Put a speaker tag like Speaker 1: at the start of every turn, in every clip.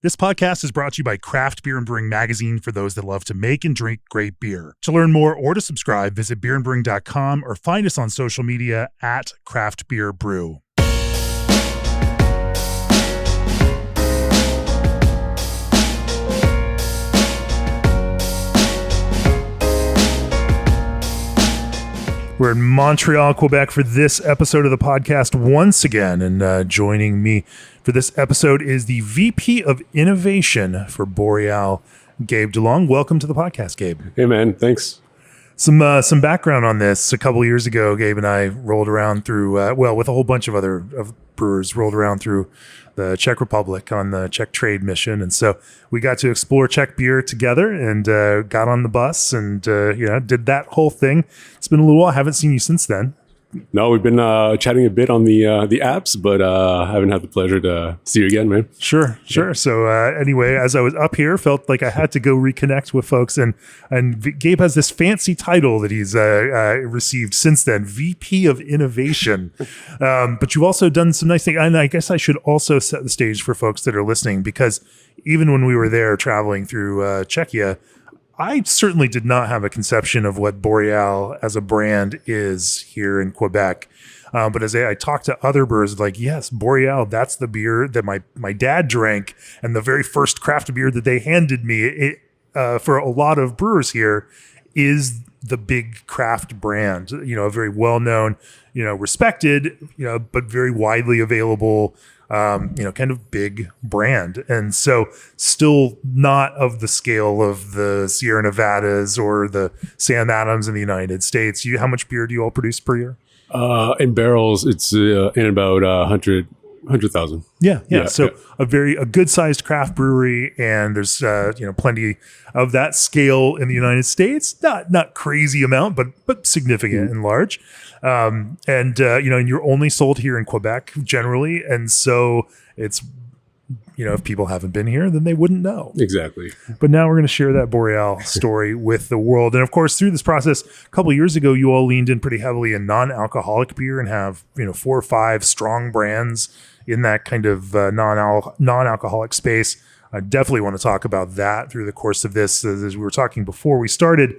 Speaker 1: This podcast is brought to you by Craft Beer and Brewing Magazine for those that love to make and drink great beer. To learn more or to subscribe, visit beerandbrewing.com or find us on social media at Craft Beer Brew. We're in Montreal, Quebec for this episode of the podcast once again. And joining me for this episode is the VP of Innovation for Boréale, Gabe Dulong. Welcome to the podcast, Gabe.
Speaker 2: Hey, man. Thanks.
Speaker 1: Some background on this. A couple of years ago, Gabe and I rolled around through, with a whole bunch of other brewers, rolled around through the Czech Republic on the Czech trade mission. And so we got to explore Czech beer together and got on the bus and, did that whole thing. It's been a little while. I haven't seen you since then.
Speaker 2: No, we've been chatting a bit on the apps, but I haven't had the pleasure to see you again, man.
Speaker 1: Sure. Yeah. So anyway, as I was up here, felt like I had to go reconnect with folks. And Gabe has this fancy title that he's received since then, VP of Innovation. But you've also done some nice things. And I guess I should also set the stage for folks that are listening, because even when we were there traveling through Czechia, I certainly did not have a conception of what Boréale as a brand is here in Quebec. But as I talked to other brewers, like, yes, Boréale, that's the beer that my dad drank. And the very first craft beer that they handed me, for a lot of brewers here, is the big craft brand, a very well-known, respected, but very widely available, kind of big brand. And so still not of the scale of the Sierra Nevadas or the Sam Adams in the United States. How much beer do you all produce per year?
Speaker 2: In barrels, it's in about 100,000.
Speaker 1: Yeah. So a good sized craft brewery, and there's plenty of that scale in the United States. Not crazy amount, but significant and large. And you're only sold here in Quebec generally, and so it's if people haven't been here, then they wouldn't know.
Speaker 2: Exactly.
Speaker 1: But now we're going to share that Boréale story with the world. And of course, through this process, a couple of years ago, you all leaned in pretty heavily in non-alcoholic beer and have 4 or 5 strong brands in that kind of non-alcoholic space. I definitely want to talk about that through the course of this. As we were talking before we started,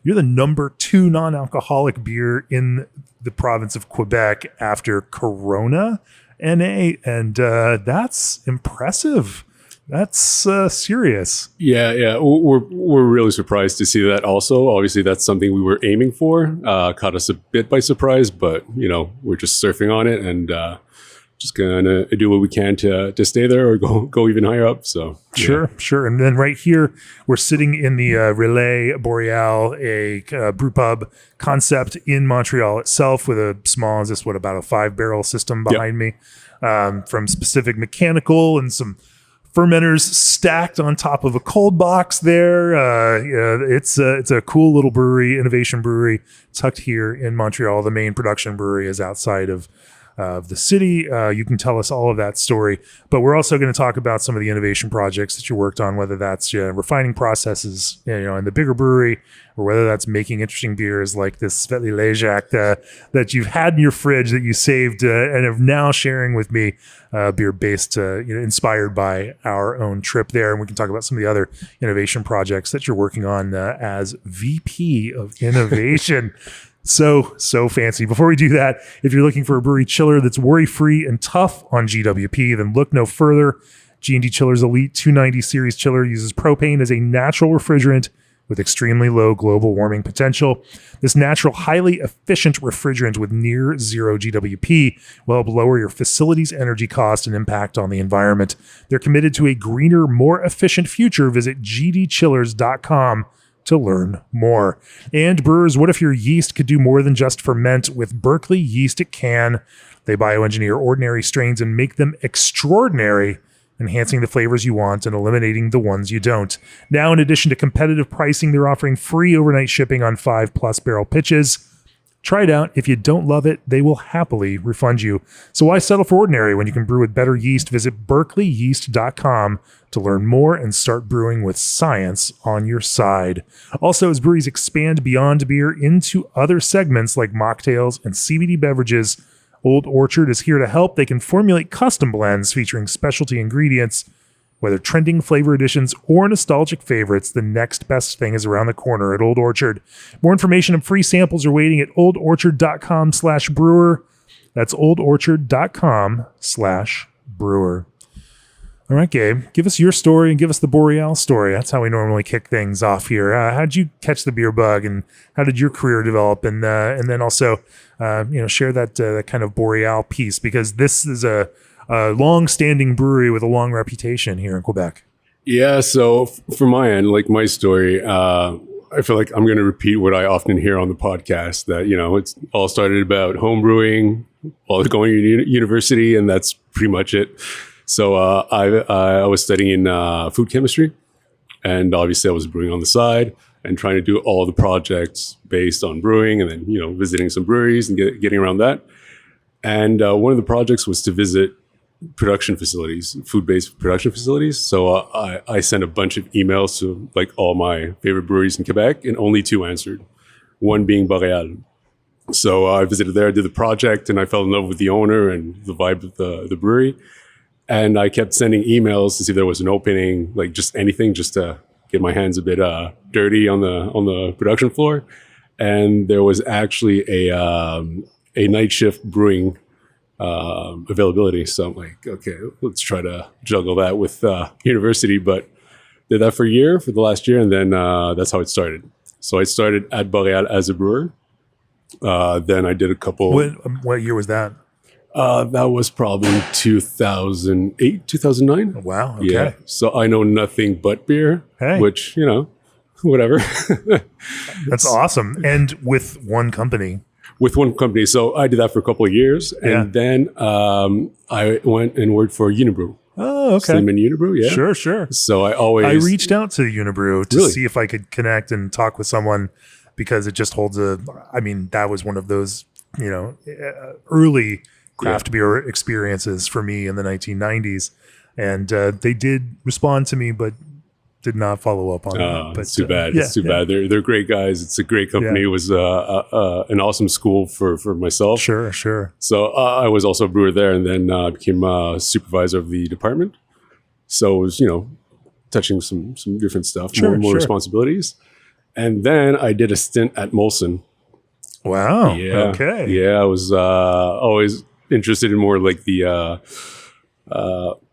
Speaker 1: you're the number 2 non-alcoholic beer in the province of Quebec after Corona NA, and that's impressive. That's serious.
Speaker 2: Yeah. We're really surprised to see that also. Obviously, that's something we were aiming for. Caught us a bit by surprise, but, we're just surfing on it and just gonna do what we can to stay there or go even higher up. So
Speaker 1: yeah. Sure. And then right here, we're sitting in the Relais Boréale, a brew pub concept in Montreal itself, with a small, about a 5-barrel system behind me, from Specific Mechanical, and some fermenters stacked on top of a cold box there. It's a cool little brewery, innovation brewery, tucked here in Montreal. The main production brewery is outside of the city. You can tell us all of that story, but we're also going to talk about some of the innovation projects that you worked on, whether that's refining processes, in the bigger brewery, or whether that's making interesting beers like this Svetly Ležák that you've had in your fridge that you saved and are now sharing with me, beer based, inspired by our own trip there. And we can talk about some of the other innovation projects that you're working on as VP of Innovation. So fancy. Before we do that, if you're looking for a brewery chiller that's worry-free and tough on GWP, then look no further. G&D Chiller's Elite 290 Series chiller uses propane as a natural refrigerant with extremely low global warming potential. This natural, highly efficient refrigerant with near zero GWP will help lower your facility's energy cost and impact on the environment. They're committed to a greener, more efficient future. Visit gdchillers.com to learn more. And brewers, what if your yeast could do more than just ferment? With Berkeley Yeast It Can. They bioengineer ordinary strains and make them extraordinary, enhancing the flavors you want and eliminating the ones you don't. Now, in addition to competitive pricing, they're offering free overnight shipping on 5+ barrel pitches. Try it out. If you don't love it, they will happily refund you. So why settle for ordinary when you can brew with better yeast? Visit berkeleyyeast.com to learn more and start brewing with science on your side. Also, as breweries expand beyond beer into other segments like mocktails and CBD beverages, Old Orchard is here to help. They can formulate custom blends featuring specialty ingredients Whether trending flavor additions or nostalgic favorites, the next best thing is around the corner at Old Orchard. More information and free samples are waiting at oldorchard.com/brewer. That's oldorchard.com/brewer. All right, Gabe, give us your story and give us the Boréale story. That's how we normally kick things off here. How did you catch the beer bug, and how did your career develop? And then also, share that kind of Boréale piece, because this is a long-standing brewery with a long reputation here in Quebec.
Speaker 2: Yeah, so from my end, like my story, I feel like I'm going to repeat what I often hear on the podcast, that, it's all started about home brewing while going to university, and that's pretty much it. So I was studying in food chemistry, and obviously I was brewing on the side and trying to do all the projects based on brewing, and then, visiting some breweries and getting around that. And one of the projects was to visit production facilities, food-based production facilities. So I sent a bunch of emails to like all my favorite breweries in Quebec, and only 2 answered, one being Boréale. So I visited there, did the project, and I fell in love with the owner and the vibe of the brewery. And I kept sending emails to see if there was an opening, like just anything, just to get my hands a bit dirty on the production floor. And there was actually a night shift brewing availability. So I'm like, okay, let's try to juggle that with university. But did that for a year, for the last year, and then that's how it started. So I started at Boréale as a brewer. Then I did a couple.
Speaker 1: What year was that?
Speaker 2: That was probably 2008, 2009.
Speaker 1: Wow. Okay.
Speaker 2: Yeah. So I know nothing but beer, which, whatever.
Speaker 1: That's awesome. And with one company.
Speaker 2: With one company. So I did that for a couple of years. And then I went and worked for Unibrew.
Speaker 1: Oh, okay.
Speaker 2: Sleeman Unibrew, yeah.
Speaker 1: Sure.
Speaker 2: So I
Speaker 1: reached out to Unibrew to see if I could connect and talk with someone, because it just holds that was one of those, early craft beer experiences for me in the 1990s. And they did respond to me, but did not follow up on it. But
Speaker 2: it's too bad. It's too bad. They're great guys. It's a great company. It was an awesome school for myself.
Speaker 1: Sure.
Speaker 2: So I was also a brewer there, and then became a supervisor of the department. So it was, touching some different stuff, more responsibilities. And then I did a stint at Molson.
Speaker 1: Wow.
Speaker 2: Yeah.
Speaker 1: Okay.
Speaker 2: Yeah, I was always interested in more like the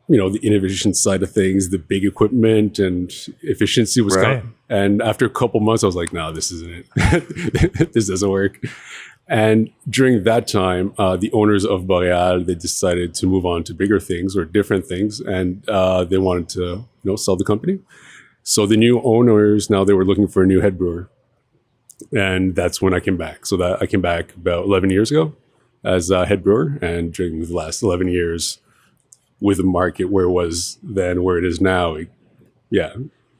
Speaker 2: the innovation side of things, the big equipment and efficiency was and after a couple months, I was like, no, this isn't it. This doesn't work. And during that time, the owners of Boréale, they decided to move on to bigger things or different things. And they wanted to, sell the company. So the new owners, now they were looking for a new head brewer. And that's when I came back. So that I came back about 11 years ago as a head brewer. And during the last 11 years, with the market where it was then, where it is now, I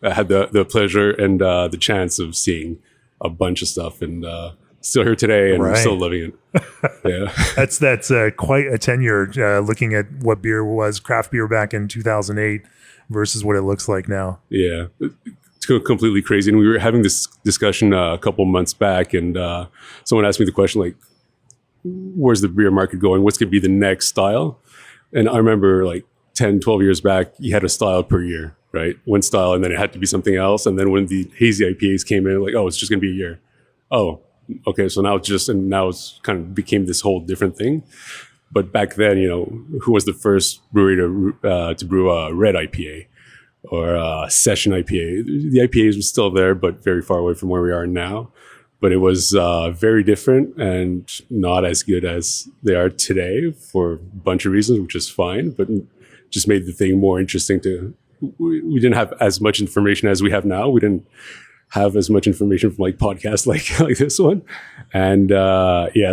Speaker 2: had the pleasure and the chance of seeing a bunch of stuff, and still here today, and I'm still loving it. Yeah,
Speaker 1: that's quite a tenure. Looking at what beer was craft beer back in 2008 versus what it looks like now.
Speaker 2: Yeah, it's completely crazy. And we were having this discussion a couple months back, and someone asked me the question like, "Where's the beer market going? What's going to be the next style?" And I remember like 10, 12 years back, you had a style per year, right? One style, and then it had to be something else. And then when the hazy IPAs came in, like, oh, it's just going to be a year. Oh, okay. So now it's kind of became this whole different thing. But back then, who was the first brewery to brew a red IPA or a session IPA? The IPAs were still there, but very far away from where we are now. But it was very different and not as good as they are today for a bunch of reasons, which is fine, but just made the thing more interesting we didn't have as much information as we have now. We didn't have as much information from like podcasts like this one. And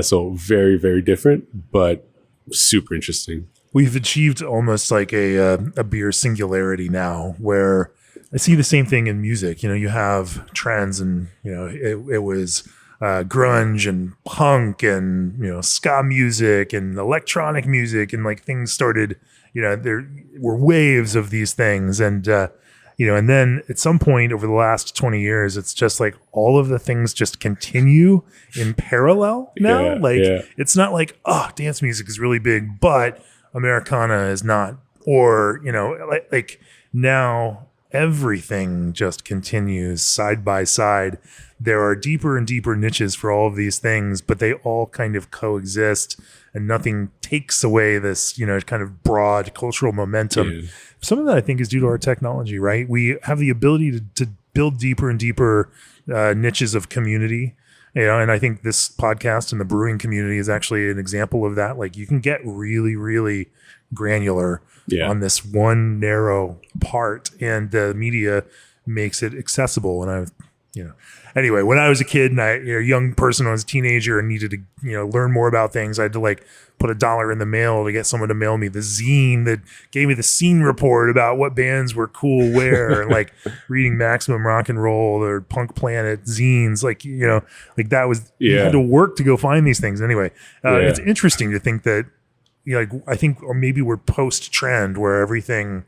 Speaker 2: so very, very different, but super interesting.
Speaker 1: We've achieved almost like a beer singularity now, where I see the same thing in music. You have trends, and it was grunge and punk and ska music and electronic music, and like things started. There were waves of these things, and and then at some point over the last 20 years, it's just like all of the things just continue in parallel now. It's not like, dance music is really big, but Americana is not, or like Now everything just continues side by side. There are deeper and deeper niches for all of these things, but they all kind of coexist, and nothing takes away this, kind of broad cultural momentum.
Speaker 2: Yeah.
Speaker 1: Some of that I think is due to our technology, right? We have the ability to build deeper and deeper niches of community. And I think this podcast and the brewing community is actually an example of that. Like, you can get really, really granular on this one narrow part, and the media makes it accessible. And anyway, when I was a kid and a young person, I was a teenager and needed to, learn more about things, I had to like put $1 in the mail to get someone to mail me the zine that gave me the scene report about what bands were cool where, and like reading Maximum Rock and Roll or Punk Planet zines, like that was you had to work to go find these things. Anyway, it's interesting to think that I think, or maybe we're post trend where everything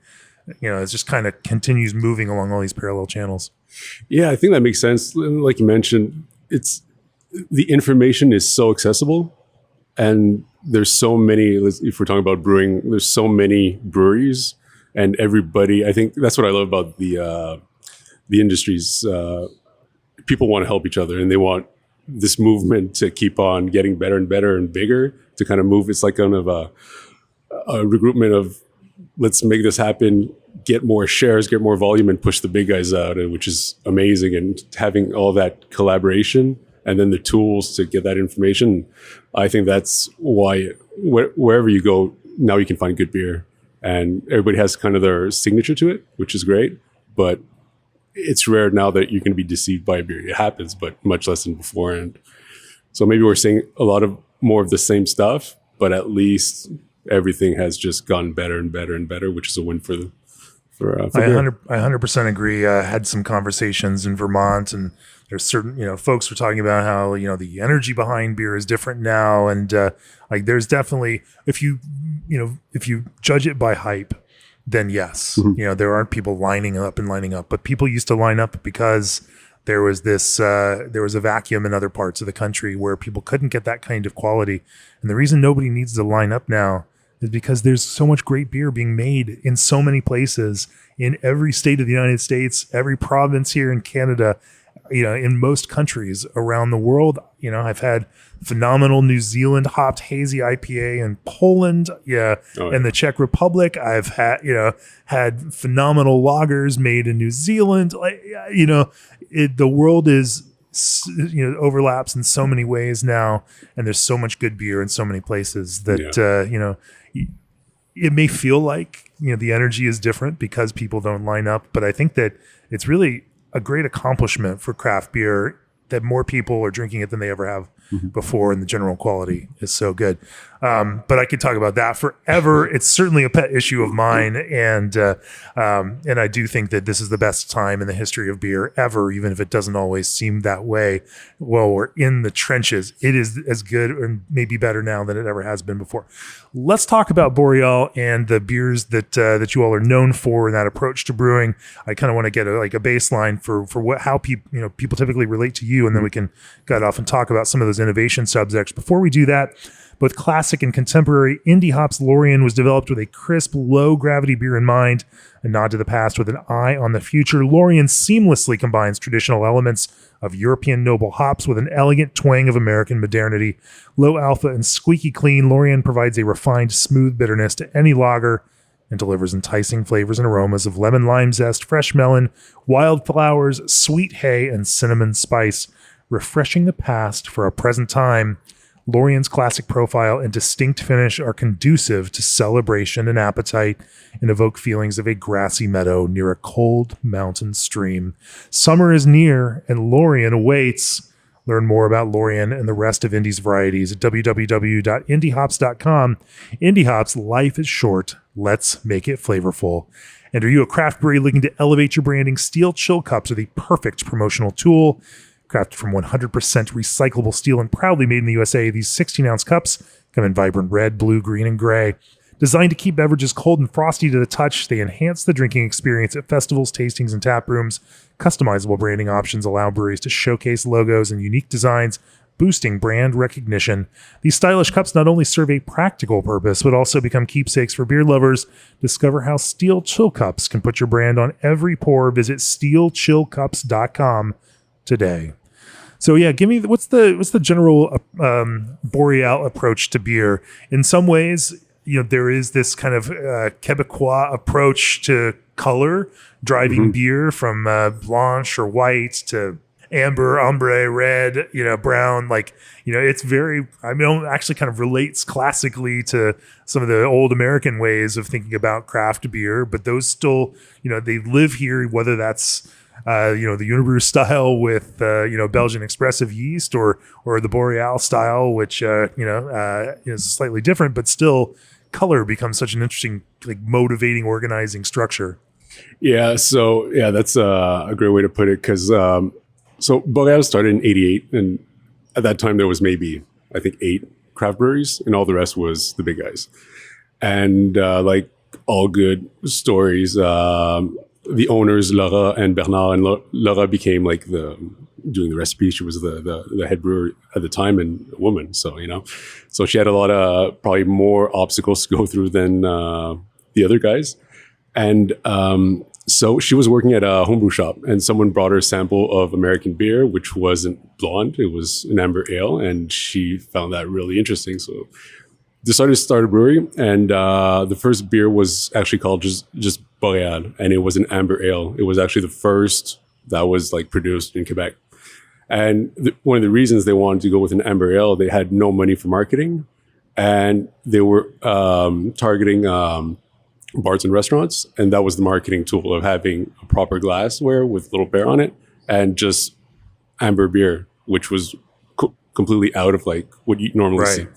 Speaker 1: it just kind of continues moving along all these parallel channels.
Speaker 2: Yeah, I think that makes sense. Like you mentioned, the information is so accessible, and there's so many, if we're talking about brewing, there's so many breweries, and everybody, I think that's what I love about the industries. People want to help each other, and they want this movement to keep on getting better and better and bigger, to kind of move. It's like kind of a recruitment of, let's make this happen, get more shares, get more volume, and push the big guys out, which is amazing. And having all that collaboration and then the tools to get that information, I think that's why wherever you go, now you can find good beer. And everybody has kind of their signature to it, which is great. But it's rare now that you can be deceived by a beer. It happens, but much less than beforehand. So maybe we're seeing a lot of more of the same stuff, but at least everything has just gotten better and better and better, which is a win for I
Speaker 1: 100% agree. I had some conversations in Vermont, and there's certain, folks were talking about how, the energy behind beer is different now. And like, there's definitely, if you judge it by hype, then yes, there aren't people lining up, but people used to line up because there was a vacuum in other parts of the country where people couldn't get that kind of quality. And the reason nobody needs to line up now is because there's so much great beer being made in so many places, in every state of the United States, every province here in Canada, in most countries around the world. I've had phenomenal New Zealand hopped hazy IPA in Poland, in the Czech Republic. I've had phenomenal lagers made in New Zealand. The world is overlaps in so many ways now, and there's so much good beer in so many places that it may feel like the energy is different because people don't line up, but I think that it's really a great accomplishment for craft beer that more people are drinking it than they ever have before, and the general quality is so good. But I could talk about that forever. It's certainly a pet issue of mine, and I do think that this is the best time in the history of beer ever, even if it doesn't always seem that way. Well, we're in the trenches. It is as good, and maybe better now than it ever has been before. Let's talk about Boréale and the beers that you all are known for in that approach to brewing. I kind of want to get a baseline for how people typically relate to you, and then we can get off and talk about some of those innovation subjects. Before we do that, both classic and contemporary indie hops, Lorien was developed with a crisp, low-gravity beer in mind, a nod to the past with an eye on the future. Lorien seamlessly combines traditional elements of European noble hops with an elegant twang of American modernity. Low alpha and squeaky clean, Lorien provides a refined, smooth bitterness to any lager and delivers enticing flavors and aromas of lemon, lime zest, fresh melon, wildflowers, sweet hay, and cinnamon spice, refreshing the past for a present time. Lorien's classic profile and distinct finish are conducive to celebration and appetite and evoke feelings of a grassy meadow near a cold mountain stream. Summer is near and Lorien awaits. Learn more about Lorien and the rest of Indie's varieties at www.indiehops.com. Indie Hops, life is short. Let's make it flavorful. And are you a craft brewery looking to elevate your branding? Steel Chill Cups are the perfect promotional tool. Crafted from 100% recyclable steel and proudly made in the USA, these 16-ounce cups come in vibrant red, blue, green, and gray. Designed to keep beverages cold and frosty to the touch, they enhance the drinking experience at festivals, tastings, and tap rooms. Customizable branding options allow breweries to showcase logos and unique designs boosting brand recognition. These stylish cups not only serve a practical purpose, but also become keepsakes for beer lovers. Discover how Steel Chill Cups can put your brand on every pour. Visit steelchillcups.com today. So yeah, give me what's the general Boreale approach to beer? In some ways, there is this kind of Quebecois approach to color, driving beer from blanche or white to amber, ombre, red, brown. It's very, it actually kind of relates classically to some of the old American ways of thinking about craft beer, but those still, they live here, whether that's the Unibrew style with Belgian expressive yeast, or the Boreale style, which is slightly different, but still color becomes such an interesting, motivating, organizing structure.
Speaker 2: Yeah, so that's a great way to put it, because so Boréale started in '88, and at that time there was maybe, I think, 8 craft breweries, and all the rest was the big guys. And like all good stories, the owners, Laura and Bernard, and Laura became doing the recipe. She was the head brewer at the time, and a woman. So, so she had a lot of probably more obstacles to go through than the other guys. And so she was working at a homebrew shop, and someone brought her a sample of American beer, which wasn't blonde. It was an amber ale, and she found that really interesting. So decided to start a brewery, and the first beer was actually called just Boréale, and it was an amber ale. It was actually the first that was produced in Quebec. And one of the reasons they wanted to go with an amber ale, they had no money for marketing, and they were targeting bars and restaurants, and that was the marketing tool of having a proper glassware with little bear on it and just amber beer, which was completely out of what you normally see.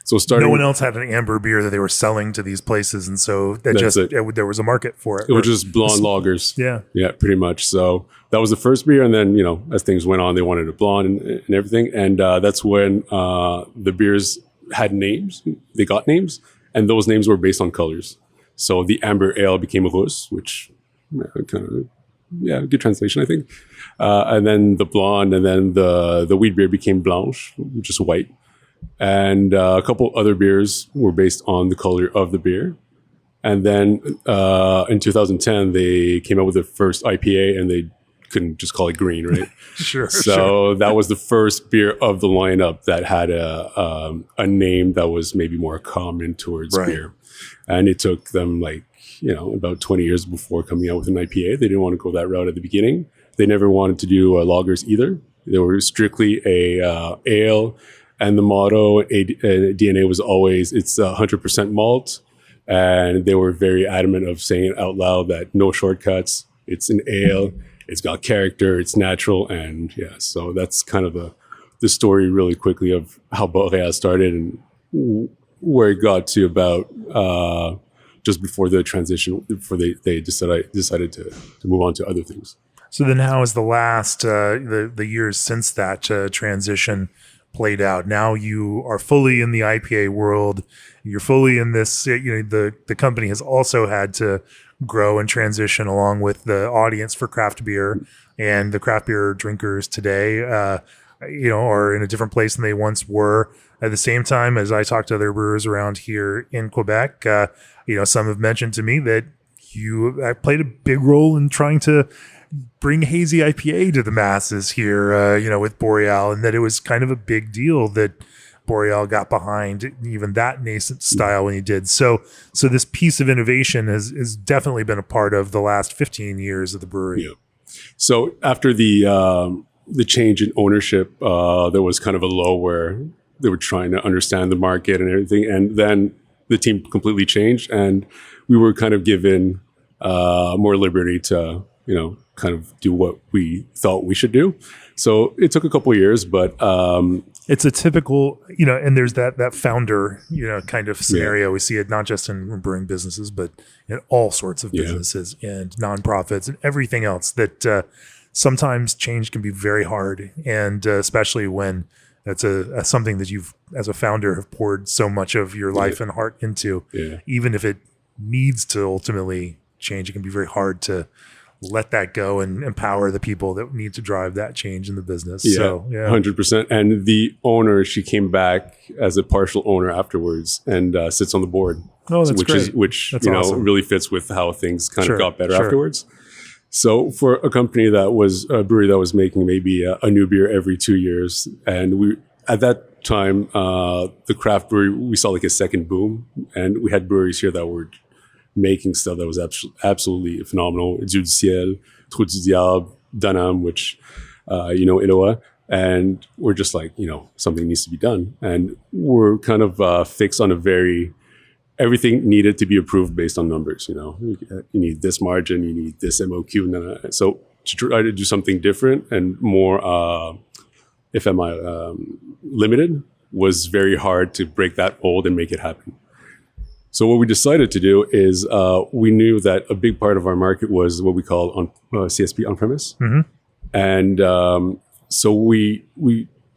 Speaker 2: So no
Speaker 1: one else had an amber beer that they were selling to these places, and so there was a market for it.
Speaker 2: It was just blonde lagers.
Speaker 1: Yeah,
Speaker 2: pretty much. So that was the first beer, and then as things went on, they wanted a blonde and everything, and that's when the beers had names. They got names, and those names were based on colors. So the amber ale became Russe, which good translation, I think. And then the blonde, and then the wheat beer became Blanche, which is white. And a couple other beers were based on the color of the beer. And then in 2010, they came out with their first IPA, and they couldn't just call it green, right?
Speaker 1: Sure.
Speaker 2: That was the first beer of the lineup that had a name that was maybe more common towards beer. And it took them about 20 years before coming out with an IPA. They didn't want to go that route at the beginning. They never wanted to do lagers either. They were strictly a ale. And the motto, DNA, was always, it's 100% malt. And they were very adamant of saying it out loud that no shortcuts. It's an ale. It's got character. It's natural. And so that's kind of the story really quickly of how Boréale started and where it got to about just before the transition, before they decided to move on to other things.
Speaker 1: So then how has the last, the years since that transition played out? Now you are fully in the IPA world. You're fully in this, the company has also had to grow and transition along with the audience for craft beer, and the craft beer drinkers today, are in a different place than they once were. At the same time, as I talk to other brewers around here in Quebec, some have mentioned to me that you played a big role in trying to bring hazy IPA to the masses here, with Boreale, and that it was kind of a big deal that Boreale got behind even that nascent style when he did. So this piece of innovation has definitely been a part of the last 15 years of the brewery.
Speaker 2: Yeah. So after the change in ownership, there was kind of a lull where they were trying to understand the market and everything, and then the team completely changed, and we were kind of given more liberty to kind of do what we thought we should do. So it took a couple of years, but
Speaker 1: it's a typical, and there's that founder, kind of scenario. Yeah. We see it not just in brewing businesses, but in all sorts of businesses and nonprofits and everything else, that sometimes change can be very hard. And especially when that's something that you've, as a founder, have poured so much of your life and heart into. Yeah. Even if it needs to ultimately change, it can be very hard to let that go and empower the people that need to drive that change in the business.
Speaker 2: Yeah,
Speaker 1: So, yeah.
Speaker 2: 100%. And the owner, she came back as a partial owner afterwards and sits on the board.
Speaker 1: Oh, that's
Speaker 2: which
Speaker 1: great. That's awesome.
Speaker 2: really fits with how things kind
Speaker 1: Sure,
Speaker 2: of got better
Speaker 1: sure.
Speaker 2: afterwards. So for a brewery that was making maybe a new beer every 2 years, and we at that time the craft brewery, we saw like a second boom, and we had breweries here that were making stuff that was absolutely phenomenal. Dieu du Ciel, Trou du Diable, Dunham, which Iloa, and we're just like, something needs to be done, and we're kind of fixed on everything needed to be approved based on numbers. You need this margin, you need this MOQ. So to try to do something different and more FMI limited was very hard to break that mold and make it happen. So what we decided to do is we knew that a big part of our market was what we call CSP on premise, and so we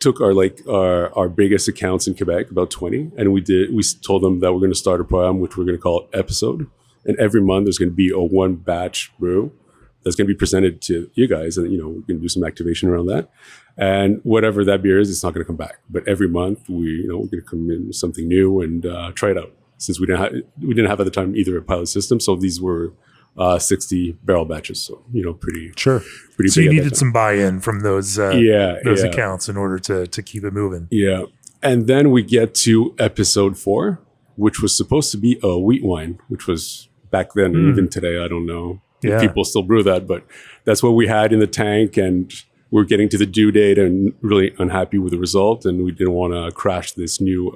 Speaker 2: took our biggest accounts in Quebec, about 20, and we told them that we're going to start a program which we're going to call Episode, and every month there's going to be a one batch brew that's going to be presented to you guys, and we're going to do some activation around that, and whatever that beer is, it's not going to come back. But every month we're going to come in with something new and try it out. Since we didn't have at the time either a pilot system, so these were 60 barrel batches, so pretty
Speaker 1: So
Speaker 2: big.
Speaker 1: you needed some buy-in from those accounts in order to keep it moving.
Speaker 2: Yeah, and then we get to episode 4, which was supposed to be a wheat wine, which was back then, and even today, I don't know if people still brew that, but that's what we had in the tank, and we're getting to the due date and really unhappy with the result, and we didn't want to crash this new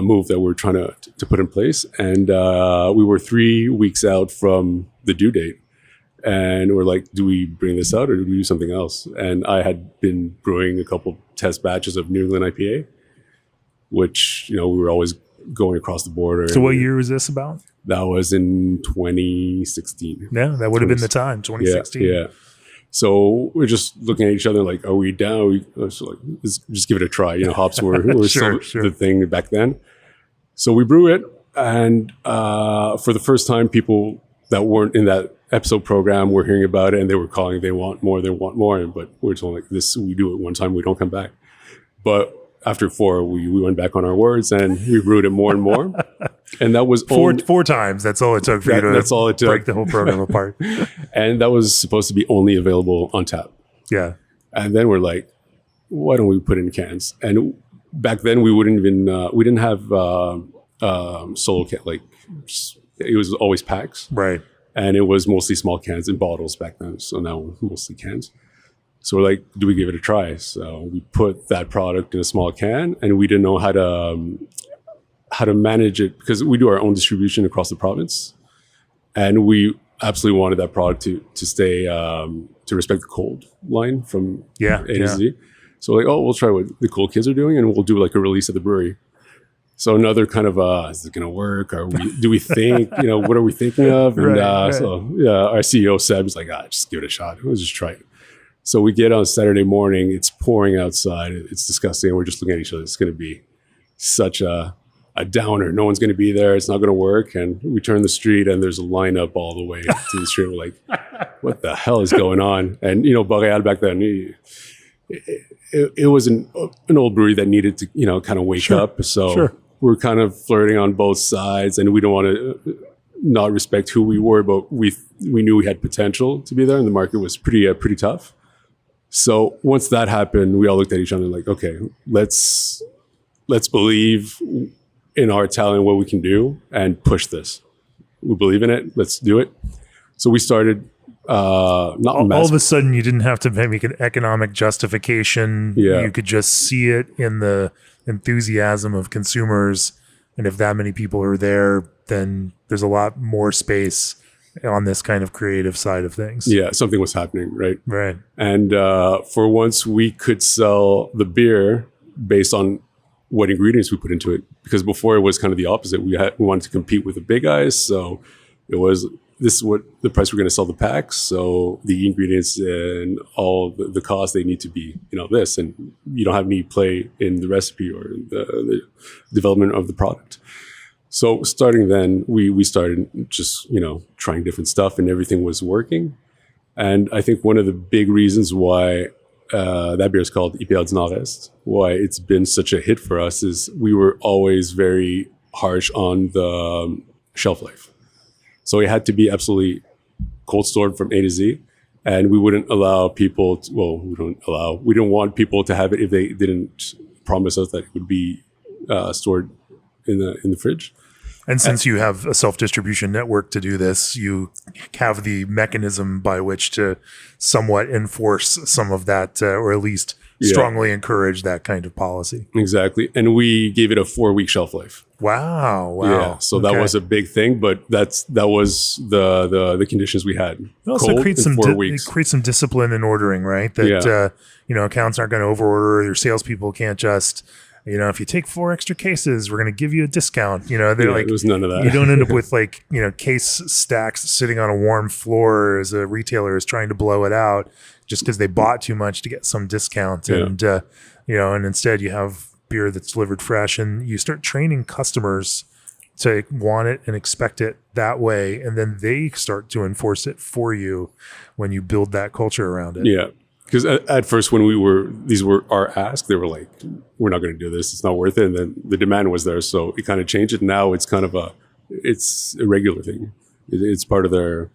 Speaker 2: move that we're trying to put in place. And we were 3 weeks out from the due date, and we're like, do we bring this out or do we do something else? And I had been brewing a couple test batches of New England IPA, which we were always going across the border.
Speaker 1: So what year was this about?
Speaker 2: That was in 2016.
Speaker 1: Yeah, that would have been the time, 2016.
Speaker 2: Yeah. So we're just looking at each other like, are we down? So like, let's just give it a try. Hops were
Speaker 1: sure.
Speaker 2: the thing back then. So we brew it, and for the first time, people that weren't in that episode program were hearing about it, and they were calling. They want more. But we're told like this: we do it one time, we don't come back. But after 4, we went back on our words, and we brewed it more and more. And that was
Speaker 1: four times. That's all it took for you to break the whole program apart.
Speaker 2: And that was supposed to be only available on tap.
Speaker 1: Yeah.
Speaker 2: And then we're like, why don't we put it in cans? And back then we didn't have solo can, like it was always packs.
Speaker 1: Right.
Speaker 2: And it was mostly small cans and bottles back then. So now mostly cans. So we're like, do we give it a try? So we put that product in a small can, and we didn't know how to manage it because we do our own distribution across the province, and we absolutely wanted that product to stay to respect the cold line from A to Z. So like, we'll try what the cool kids are doing, and we'll do like a release at the brewery. So another kind of is it going to work? Do we think what are we thinking of? And so our CEO Seb's like, just give it a shot. Let's just try it. So we get on Saturday morning. It's pouring outside. It's disgusting. And we're just looking at each other. It's going to be such a downer. No one's going to be there. It's not going to work. And we turn the street, and there's a lineup all the way to the street. We're like, what the hell is going on? And Boréale back then, it was an old brewery that needed to kind of wake up. So we're kind of flirting on both sides, and we don't want to not respect who we were, but we knew we had potential to be there, and the market was pretty tough. So once that happened, we all looked at each other like, okay, let's believe in our talent, what we can do, and push this. We believe in it. Let's do it. So we started. All of a sudden,
Speaker 1: you didn't have to make an economic justification.
Speaker 2: Yeah.
Speaker 1: You could just see it in the enthusiasm of consumers, and if that many people are there, then there's a lot more space on this kind of creative side of things.
Speaker 2: Yeah, something was happening, right?
Speaker 1: Right.
Speaker 2: And for once, we could sell the beer based on what ingredients we put into it. Because before it was kind of the opposite. We wanted to compete with the big guys, so it was this is what the price we're going to sell the packs. So the ingredients and all the costs, they need to be this, and you don't have any play in the recipe or the development of the product. So starting then, we started just, trying different stuff and everything was working. And I think one of the big reasons why that beer is called IPA du Nord-Est, why it's been such a hit for us is we were always very harsh on the shelf life. So it had to be absolutely cold stored from A to Z. And we wouldn't allow people we don't want people to have it if they didn't promise us that it would be stored in the fridge.
Speaker 1: And since you have a self-distribution network to do this, you have the mechanism by which to somewhat enforce some of that, or at least strongly encourage that kind of policy.
Speaker 2: Exactly. And we gave it a 4-week shelf life.
Speaker 1: Wow.
Speaker 2: Yeah. So that was a big thing, but that was the conditions we had.
Speaker 1: It also creates some discipline in ordering, right? That, accounts aren't going to overorder. Your salespeople can't just... if you take 4 extra cases, we're going to give you a discount. They're like,
Speaker 2: there was none of that.
Speaker 1: You don't end up with case stacks sitting on a warm floor as a retailer is trying to blow it out just because they bought too much to get some discount. Yeah. And, and instead you have beer that's delivered fresh and you start training customers to want it and expect it that way. And then they start to enforce it for you when you build that culture around it.
Speaker 2: Yeah. Because at first, when these were our ask, they were like, "We're not going to do this. It's not worth it." And then the demand was there, so it kind of changed it. Now it's kind of it's a regular thing. It's part of their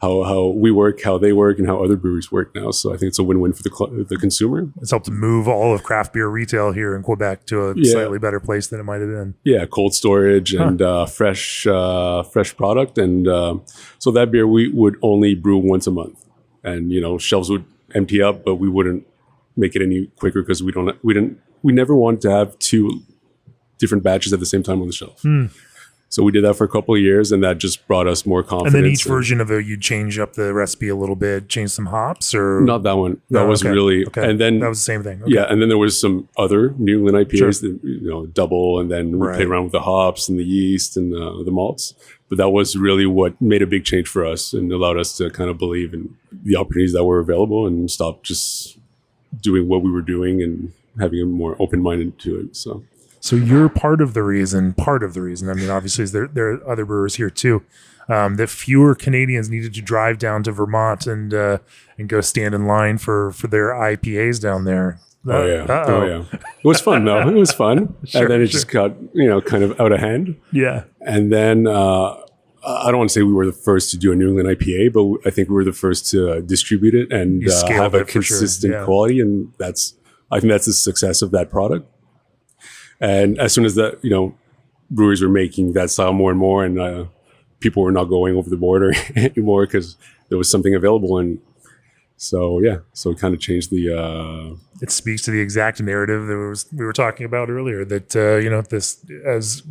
Speaker 2: how we work, how they work, and how other breweries work now. So I think it's a win-win for the consumer.
Speaker 1: It's helped to move all of craft beer retail here in Quebec to a slightly better place than it might have been.
Speaker 2: Yeah, cold storage and fresh product, and so that beer we would only brew once a month, and shelves would empty up, but we wouldn't make it any quicker because we never wanted to have 2 different batches at the same time on the shelf. So we did that for a couple of years, and that just brought us more confidence.
Speaker 1: And then each version of it, you'd change up the recipe a little bit, change some hops, or
Speaker 2: not that one. That was really, and then
Speaker 1: that was the same thing.
Speaker 2: Okay. Yeah, and then there was some other New England IPAs that double, and then we played around with the hops and the yeast and the malts. But that was really what made a big change for us and allowed us to kind of believe in the opportunities that were available and stop just doing what we were doing and having a more open-minded to it. So
Speaker 1: you're part of the reason, I mean, obviously there are other brewers here too, that fewer Canadians needed to drive down to Vermont and go stand in line for their IPAs down there.
Speaker 2: Oh yeah. It was fun though. It was fun. And then it just got, kind of out of hand.
Speaker 1: Yeah.
Speaker 2: And then, I don't want to say we were the first to do a New England IPA, but I think we were the first to distribute it and have a consistent quality. And I think that's the success of that product. And as soon as that, breweries were making that style more and more, and people were not going over the border anymore because there was something available. And so it kind of changed the.
Speaker 1: It speaks to the exact narrative that we were talking about earlier. That this as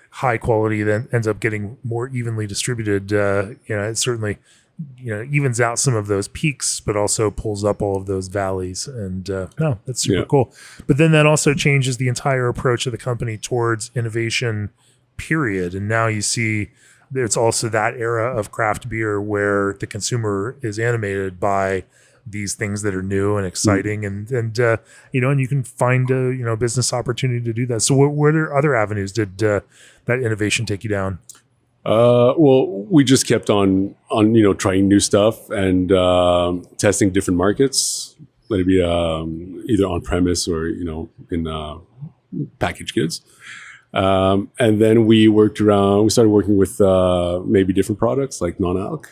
Speaker 1: high quality then ends up getting more evenly distributed. It certainly evens out some of those peaks, but also pulls up all of those valleys. And that's super cool. But then that also changes the entire approach of the company towards innovation, period. And now you see there's also that era of craft beer where the consumer is animated by these things that are new and exciting, and you can find a business opportunity to do that. So what other avenues did that innovation take you down?
Speaker 2: Well, we just kept on trying new stuff and testing different markets. Let it be either on premise or in packaged goods. And then we started working with maybe different products like non-alc.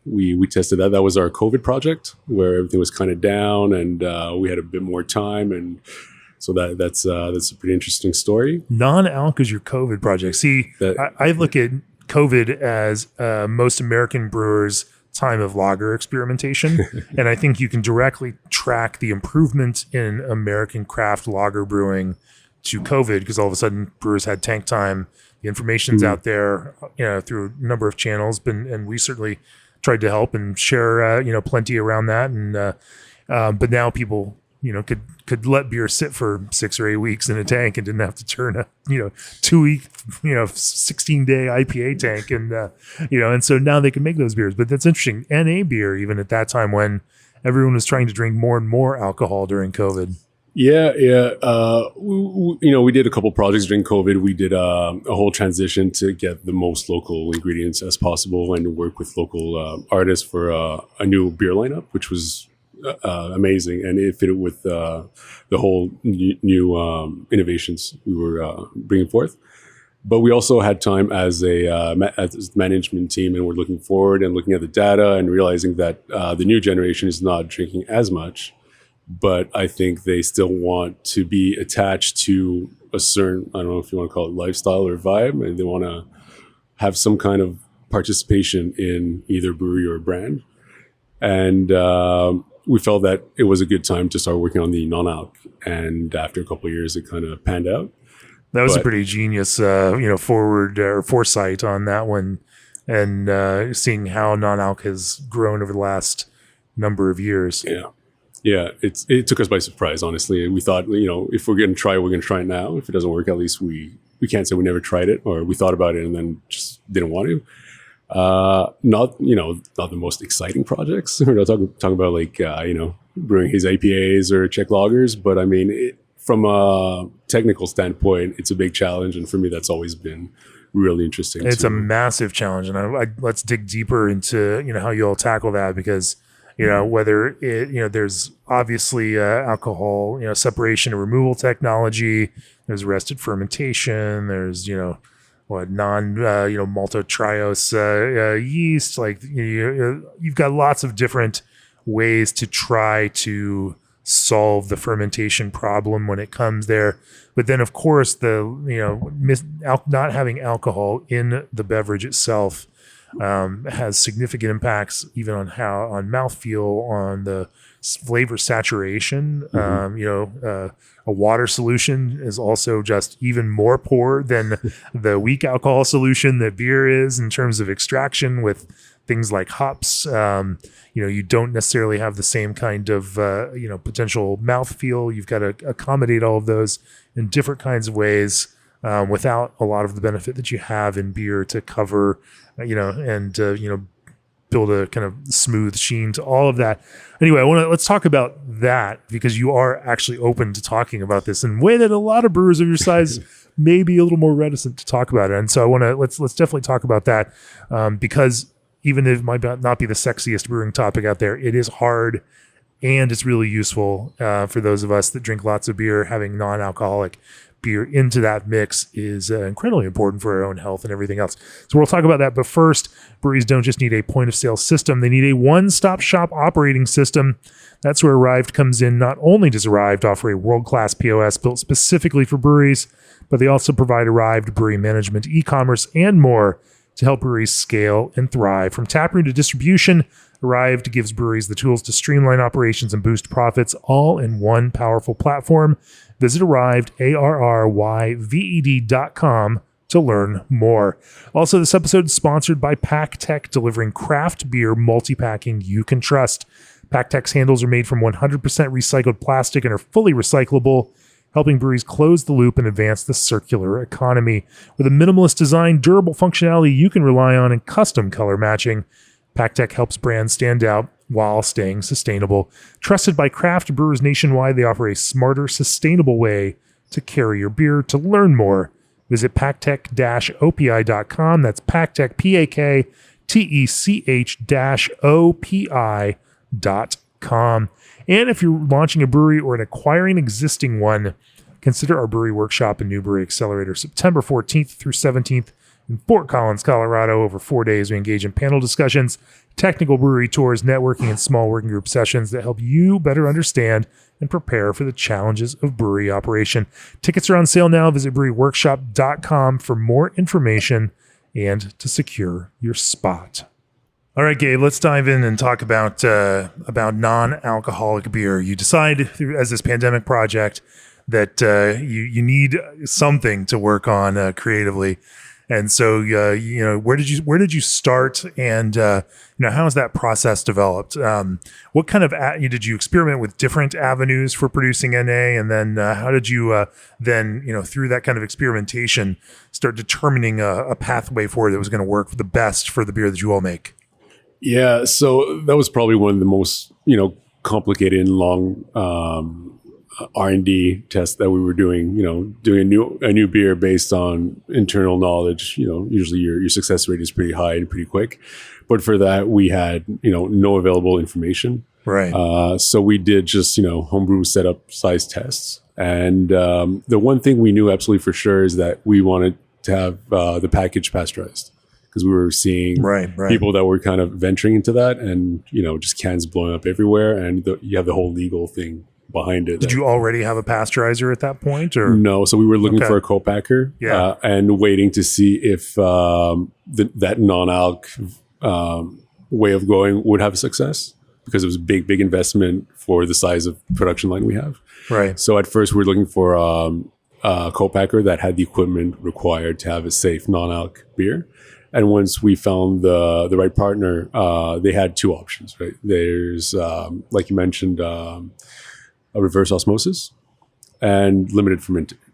Speaker 2: We tested that. That was our COVID project where everything was kind of down and we had a bit more time, and so that's a pretty interesting story.
Speaker 1: Non-alc is your COVID project. See, I look at COVID as most American brewers' time of lager experimentation. And I think you can directly track the improvement in American craft lager brewing to COVID because all of a sudden brewers had tank time. The information's out there, through a number of channels, and we certainly tried to help and share, plenty around that. And but now people, could let beer sit for 6 or 8 weeks in a tank and didn't have to turn a 2-week 16-day IPA tank, and so now they can make those beers. But that's interesting. NA beer, even at that time when everyone was trying to drink more and more alcohol during COVID.
Speaker 2: Yeah. We did a couple projects during COVID. We did a whole transition to get the most local ingredients as possible and work with local artists for a new beer lineup, which was amazing, and it fitted with the whole new innovations we were bringing forth. But we also had time as as management team, and we're looking forward and looking at the data and realizing that the new generation is not drinking as much, but I think they still want to be attached to a certain, I don't know if you want to call it lifestyle or vibe, and they want to have some kind of participation in either brewery or brand. And we felt that it was a good time to start working on the non-alc. And after a couple of years, it kind of panned out.
Speaker 1: That was a pretty genius, forward or foresight on that one, and seeing how non-alc has grown over the last number of years.
Speaker 2: Yeah. It took us by surprise, honestly. We thought, if we're going to try it, we're going to try it now. If it doesn't work, at least we can't say we never tried it, or we thought about it and then just didn't want to. Not the most exciting projects. We're not talking about brewing his IPAs or Czech lagers, but I mean, from a technical standpoint, it's a big challenge, and for me, that's always been really interesting.
Speaker 1: It's a massive challenge, and let's dig deeper into how you all tackle that, because whether there's obviously alcohol separation and removal technology, there's arrested fermentation, there's maltotriose yeast, you've got lots of different ways to try to solve the fermentation problem when it comes there. But then of course not having alcohol in the beverage itself has significant impacts even on mouthfeel, on the flavor saturation. A water solution is also just even more poor than the weak alcohol solution that beer is in terms of extraction with things like hops. You don't necessarily have the same kind of potential mouthfeel. You've got to accommodate all of those in different kinds of ways without a lot of the benefit that you have in beer to cover build a kind of smooth sheen to all of that. Anyway, let's talk about that, because you are actually open to talking about this in a way that a lot of brewers of your size may be a little more reticent to talk about it. And so let's definitely talk about that, because even if it might not be the sexiest brewing topic out there, it is hard and it's really useful for those of us that drink lots of beer. Having non-alcoholic beer into that mix is incredibly important for our own health and everything else. So we'll talk about that. But first, breweries don't just need a point of sale system. They need a one-stop shop operating system. That's where Arrived comes in. Not only does Arrived offer a world-class POS built specifically for breweries, but they also provide Arrived brewery management, e-commerce, and more to help breweries scale and thrive. From taproom to distribution, Arrived gives breweries the tools to streamline operations and boost profits, all in one powerful platform. Visit Arrived, ARRYVED.com to learn more. Also, this episode is sponsored by PackTech, delivering craft beer multi-packing you can trust. PackTech's handles are made from 100% recycled plastic and are fully recyclable, helping breweries close the loop and advance the circular economy. With a minimalist design, durable functionality you can rely on, and custom color matching, PackTech helps brands stand out while staying sustainable. Trusted by craft brewers nationwide, they offer a smarter, sustainable way to carry your beer. To learn more, visit packtech-opi.com. That's PackTech, PackTech-OPI.com. And if you're launching a brewery or acquiring an existing one, consider our Brewery Workshop and New Brewery Accelerator, September 14th through 17th in Fort Collins, Colorado. Over 4 days, we engage in panel discussions, technical brewery tours, networking, and small working group sessions that help you better understand and prepare for the challenges of brewery operation. Tickets are on sale now. Visit breweryworkshop.com for more information and to secure your spot. All right, Gabe, let's dive in and talk about non-alcoholic beer. You decide as this pandemic project that you need something to work on creatively. And so, where did you start, and how has that process developed? What kind of did you experiment with different avenues for producing NA, and then how did you through that kind of experimentation start determining a pathway forward that was going to work the best for the beer that you all make?
Speaker 2: Yeah, so that was probably one of the most complicated and long R&D test that we were doing, doing a new beer based on internal knowledge, usually your success rate is pretty high and pretty quick. But for that, we had, no available information.
Speaker 1: Right.
Speaker 2: So we did just, homebrew setup size tests. And the one thing we knew absolutely for sure is that we wanted to have the package pasteurized, because we were seeing people that were kind of venturing into that, and, just cans blowing up everywhere. And you have the whole legal thing behind it.
Speaker 1: Did you already have a pasteurizer at that point, or
Speaker 2: no? So we were looking for a co-packer, and waiting to see if that non-alc way of going would have success, because it was a big investment for the size of production line we have.
Speaker 1: Right.
Speaker 2: So at first we were looking for a co-packer that had the equipment required to have a safe non-alc beer. And once we found the right partner, they had two options, right? There's, like you mentioned, a reverse osmosis and limited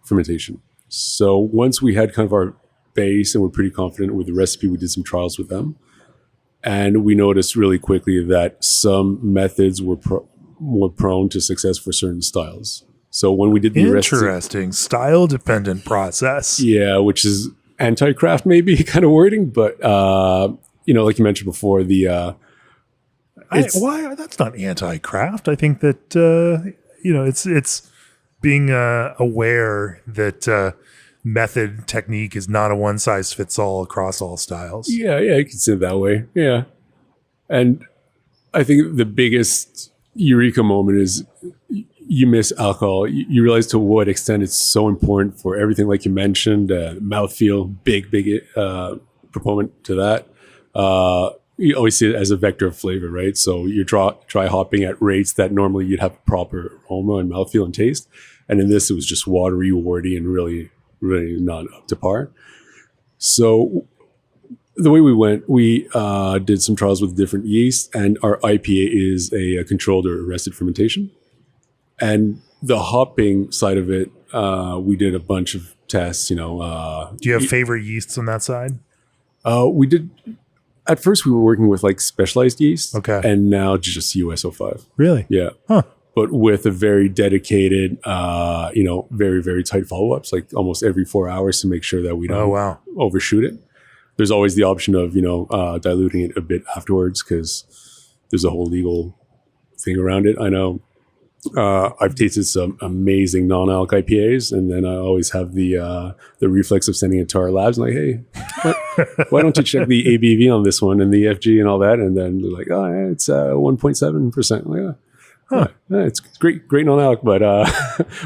Speaker 2: fermentation. So once we had kind of our base and we're pretty confident with the recipe, we did some trials with them. And we noticed really quickly that some methods were more prone to success for certain styles. So when we did the
Speaker 1: interesting style-dependent process.
Speaker 2: Yeah, which is anti-craft maybe kind of wording, but like you mentioned before,
Speaker 1: why that's not anti-craft. I think that it's being aware that method technique is not a one-size-fits-all across all styles.
Speaker 2: Yeah, you can say it that way. Yeah, and I think the biggest eureka moment is you miss alcohol. You realize to what extent it's so important for everything, like you mentioned, mouthfeel, big proponent to that. You always see it as a vector of flavor, right? So you're dry hopping at rates that normally you'd have proper aroma and mouthfeel and taste. And in this, it was just watery, wordy, and really, really not up to par. So the way we went, we did some trials with different yeasts, and our IPA is a controlled or arrested fermentation. And the hopping side of it, we did a bunch of tests. Do
Speaker 1: you have favorite yeasts on that side?
Speaker 2: We did. At first, we were working with like specialized yeast.
Speaker 1: Okay.
Speaker 2: And now just US05.
Speaker 1: Really?
Speaker 2: Yeah.
Speaker 1: Huh.
Speaker 2: But with a very dedicated, very, very tight follow-ups, like almost every 4 hours to make sure that we don't overshoot it. There's always the option of, diluting it a bit afterwards, because there's a whole legal thing around it. I know I've tasted some amazing non-alc IPAs, and then I always have the reflex of sending it to our labs, and like, hey, why don't you check the ABV on this one and the FG and all that? And then they're like, oh, yeah, it's 1.7%. Like, yeah, it's great non-alc, but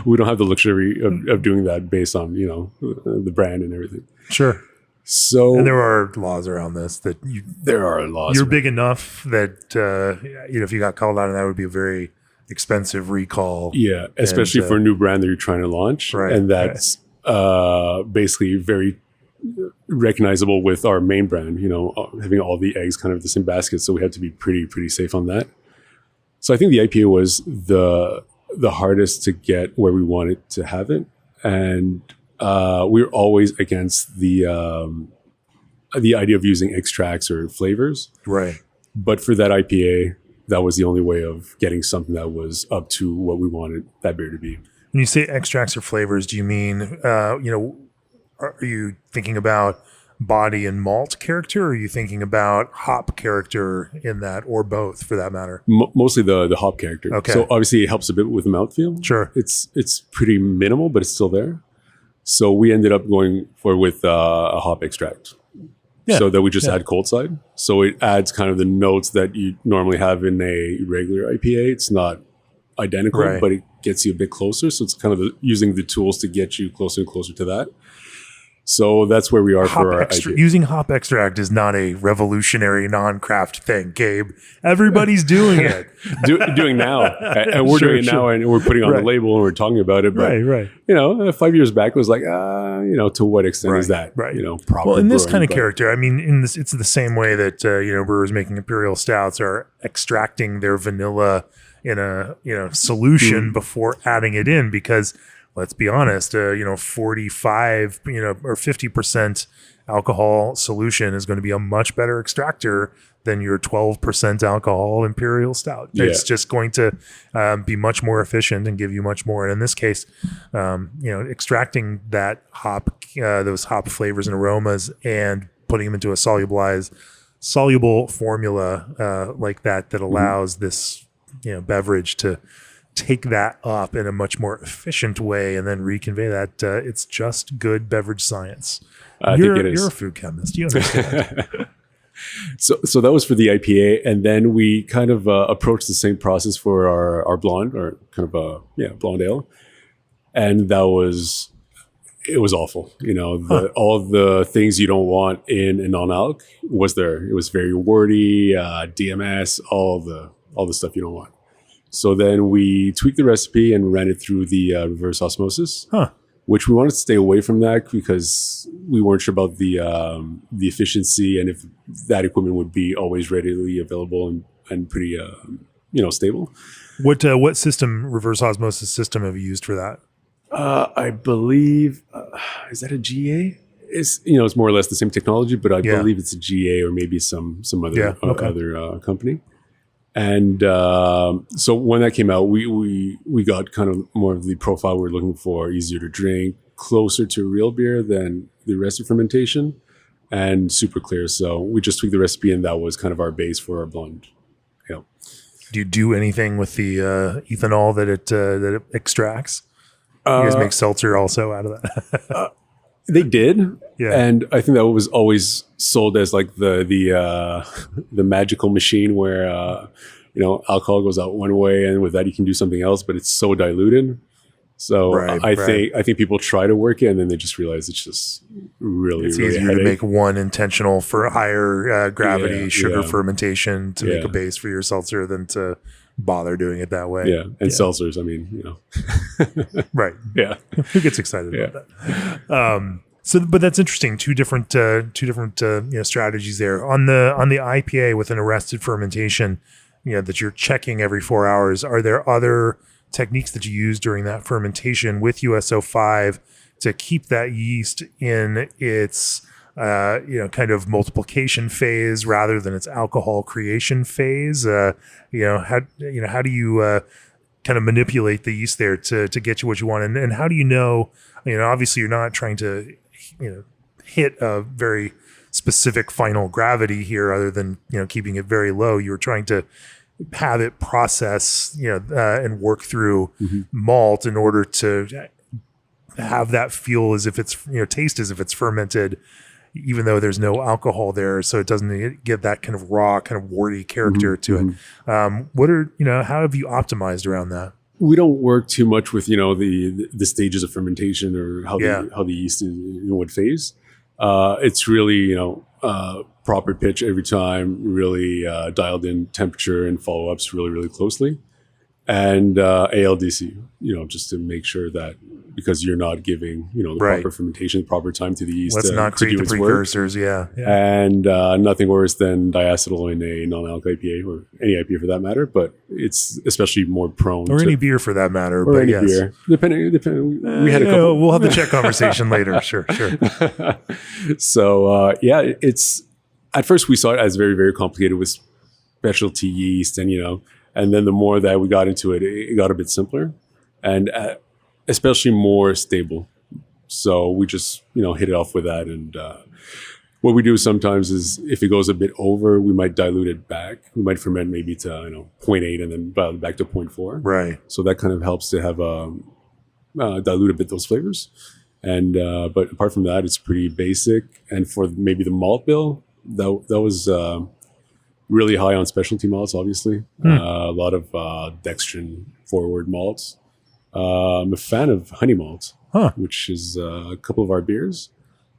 Speaker 2: we don't have the luxury of doing that based on the brand and everything.
Speaker 1: Sure.
Speaker 2: So,
Speaker 1: and there are laws around this that
Speaker 2: there are laws.
Speaker 1: You're big enough that if you got called out, on that would be a very expensive recall.
Speaker 2: Yeah, especially for a new brand that you're trying to launch,
Speaker 1: right,
Speaker 2: and that's basically very recognizable with our main brand. Having all the eggs kind of the same basket, so we had to be pretty safe on that. So I think the IPA was the hardest to get where we wanted to have it, and we're always against the idea of using extracts or flavors.
Speaker 1: Right.
Speaker 2: But for that IPA, that was the only way of getting something that was up to what we wanted that beer to be.
Speaker 1: When you say extracts or flavors, do you mean, are you thinking about body and malt character, or are you thinking about hop character in that, or both for that matter?
Speaker 2: Mostly the hop character.
Speaker 1: Okay.
Speaker 2: So obviously it helps a bit with the mouthfeel.
Speaker 1: Sure.
Speaker 2: It's pretty minimal, but it's still there. So we ended up going with a hop extract. Yeah. So that we just add cold side. So it adds kind of the notes that you normally have in a regular IPA. It's not identical, but it gets you a bit closer. So it's kind of using the tools to get you closer and closer to that. So that's where we are for our IPA.
Speaker 1: Using hop extract is not a revolutionary non-craft thing, Gabe. Everybody's doing it.
Speaker 2: doing now. And we're doing it now, and we're putting on the label, and we're talking about it. But, 5 years back, it was like, to what extent is that, proper?
Speaker 1: Well, in this kind of character, I mean, it's the same way that, brewers making imperial stouts are extracting their vanilla in a, solution before adding it in, because let's be honest, 45, or 50% alcohol solution is going to be a much better extractor than your 12% alcohol imperial stout. It's just going to be much more efficient and give you much more. And in this case, extracting that hop, those hop flavors and aromas, and putting them into a soluble formula like that allows this beverage to take that up in a much more efficient way and then reconvey that. It's just good beverage science.
Speaker 2: I think it is.
Speaker 1: You're a food chemist. You understand.
Speaker 2: So that was for the IPA, and then we kind of approached the same process for our blonde, or kind of blonde ale, and it was awful. All the things you don't want in a non-alc was there. It was very wordy, DMS, all the stuff you don't want. So then we tweaked the recipe and ran it through the reverse osmosis, which we wanted to stay away from that because we weren't sure about the efficiency and if that equipment would be always readily available and pretty stable.
Speaker 1: What system, reverse osmosis system, have you used for that?
Speaker 2: I believe is that a GA? It's more or less the same technology, but I believe it's a GA or maybe some other other company. And so when that came out, we got kind of more of the profile we're looking for: easier to drink, closer to real beer than the rest of fermentation, and super clear. So we just tweaked the recipe, and that was kind of our base for our blonde. Yeah.
Speaker 1: Do you do anything with the ethanol that it extracts? You guys make seltzer also out of that?
Speaker 2: They did,
Speaker 1: yeah.
Speaker 2: And I think that was always sold as like the magical machine where alcohol goes out one way, and with that you can do something else, but it's so diluted. So I think people try to work it, and then they just realize it's just really
Speaker 1: easier to make one intentional for higher gravity sugar fermentation to make a base for your seltzer than to bother doing it that way.
Speaker 2: Yeah, and seltzers, I mean,
Speaker 1: right.
Speaker 2: Yeah,
Speaker 1: who gets excited about that? But that's interesting. Two different strategies there on the IPA with an arrested fermentation. That you're checking every 4 hours. Are there other techniques that you use during that fermentation with USO5 to keep that yeast in its kind of multiplication phase rather than its alcohol creation phase? How do you kind of manipulate the yeast there to get you what you want? And how do you know? Obviously you're not trying to hit a very specific final gravity here, other than keeping it very low. You're trying to have it process and work through malt in order to have that feel as if it's taste as if it's fermented, even though there's no alcohol there, so it doesn't get that kind of raw, kind of wordy character to it. How have you optimized around that?
Speaker 2: We don't work too much with the stages of fermentation or how the yeast is in what phase. It's really proper pitch every time, really dialed in temperature and follow-ups really, really closely, and ALDC, just to make sure that, because you're not giving the proper fermentation, proper time to the yeast.
Speaker 1: Let's not create the precursors. Yeah.
Speaker 2: And nothing worse than diacetyl in a non-alc IPA, or any IPA for that matter. But it's especially more prone,
Speaker 1: or any beer for that matter.
Speaker 2: Or
Speaker 1: but
Speaker 2: any beer, depending. We had a couple.
Speaker 1: We'll have the Czech conversation later. Sure.
Speaker 2: So it's, at first we saw it as very, very complicated with specialty yeast, and then the more that we got into it, it got a bit simpler, and especially more stable. So we just, hit it off with that. And what we do sometimes is, if it goes a bit over, we might dilute it back. We might ferment maybe to, 0.8 and then dial it back to 0.4.
Speaker 1: Right.
Speaker 2: So that kind of helps to have dilute a bit those flavors. And but apart from that, it's pretty basic. And for maybe the malt bill, that was really high on specialty malts, obviously. A lot of dextrin forward malts. I'm a fan of honey malt, which is a couple of our beers.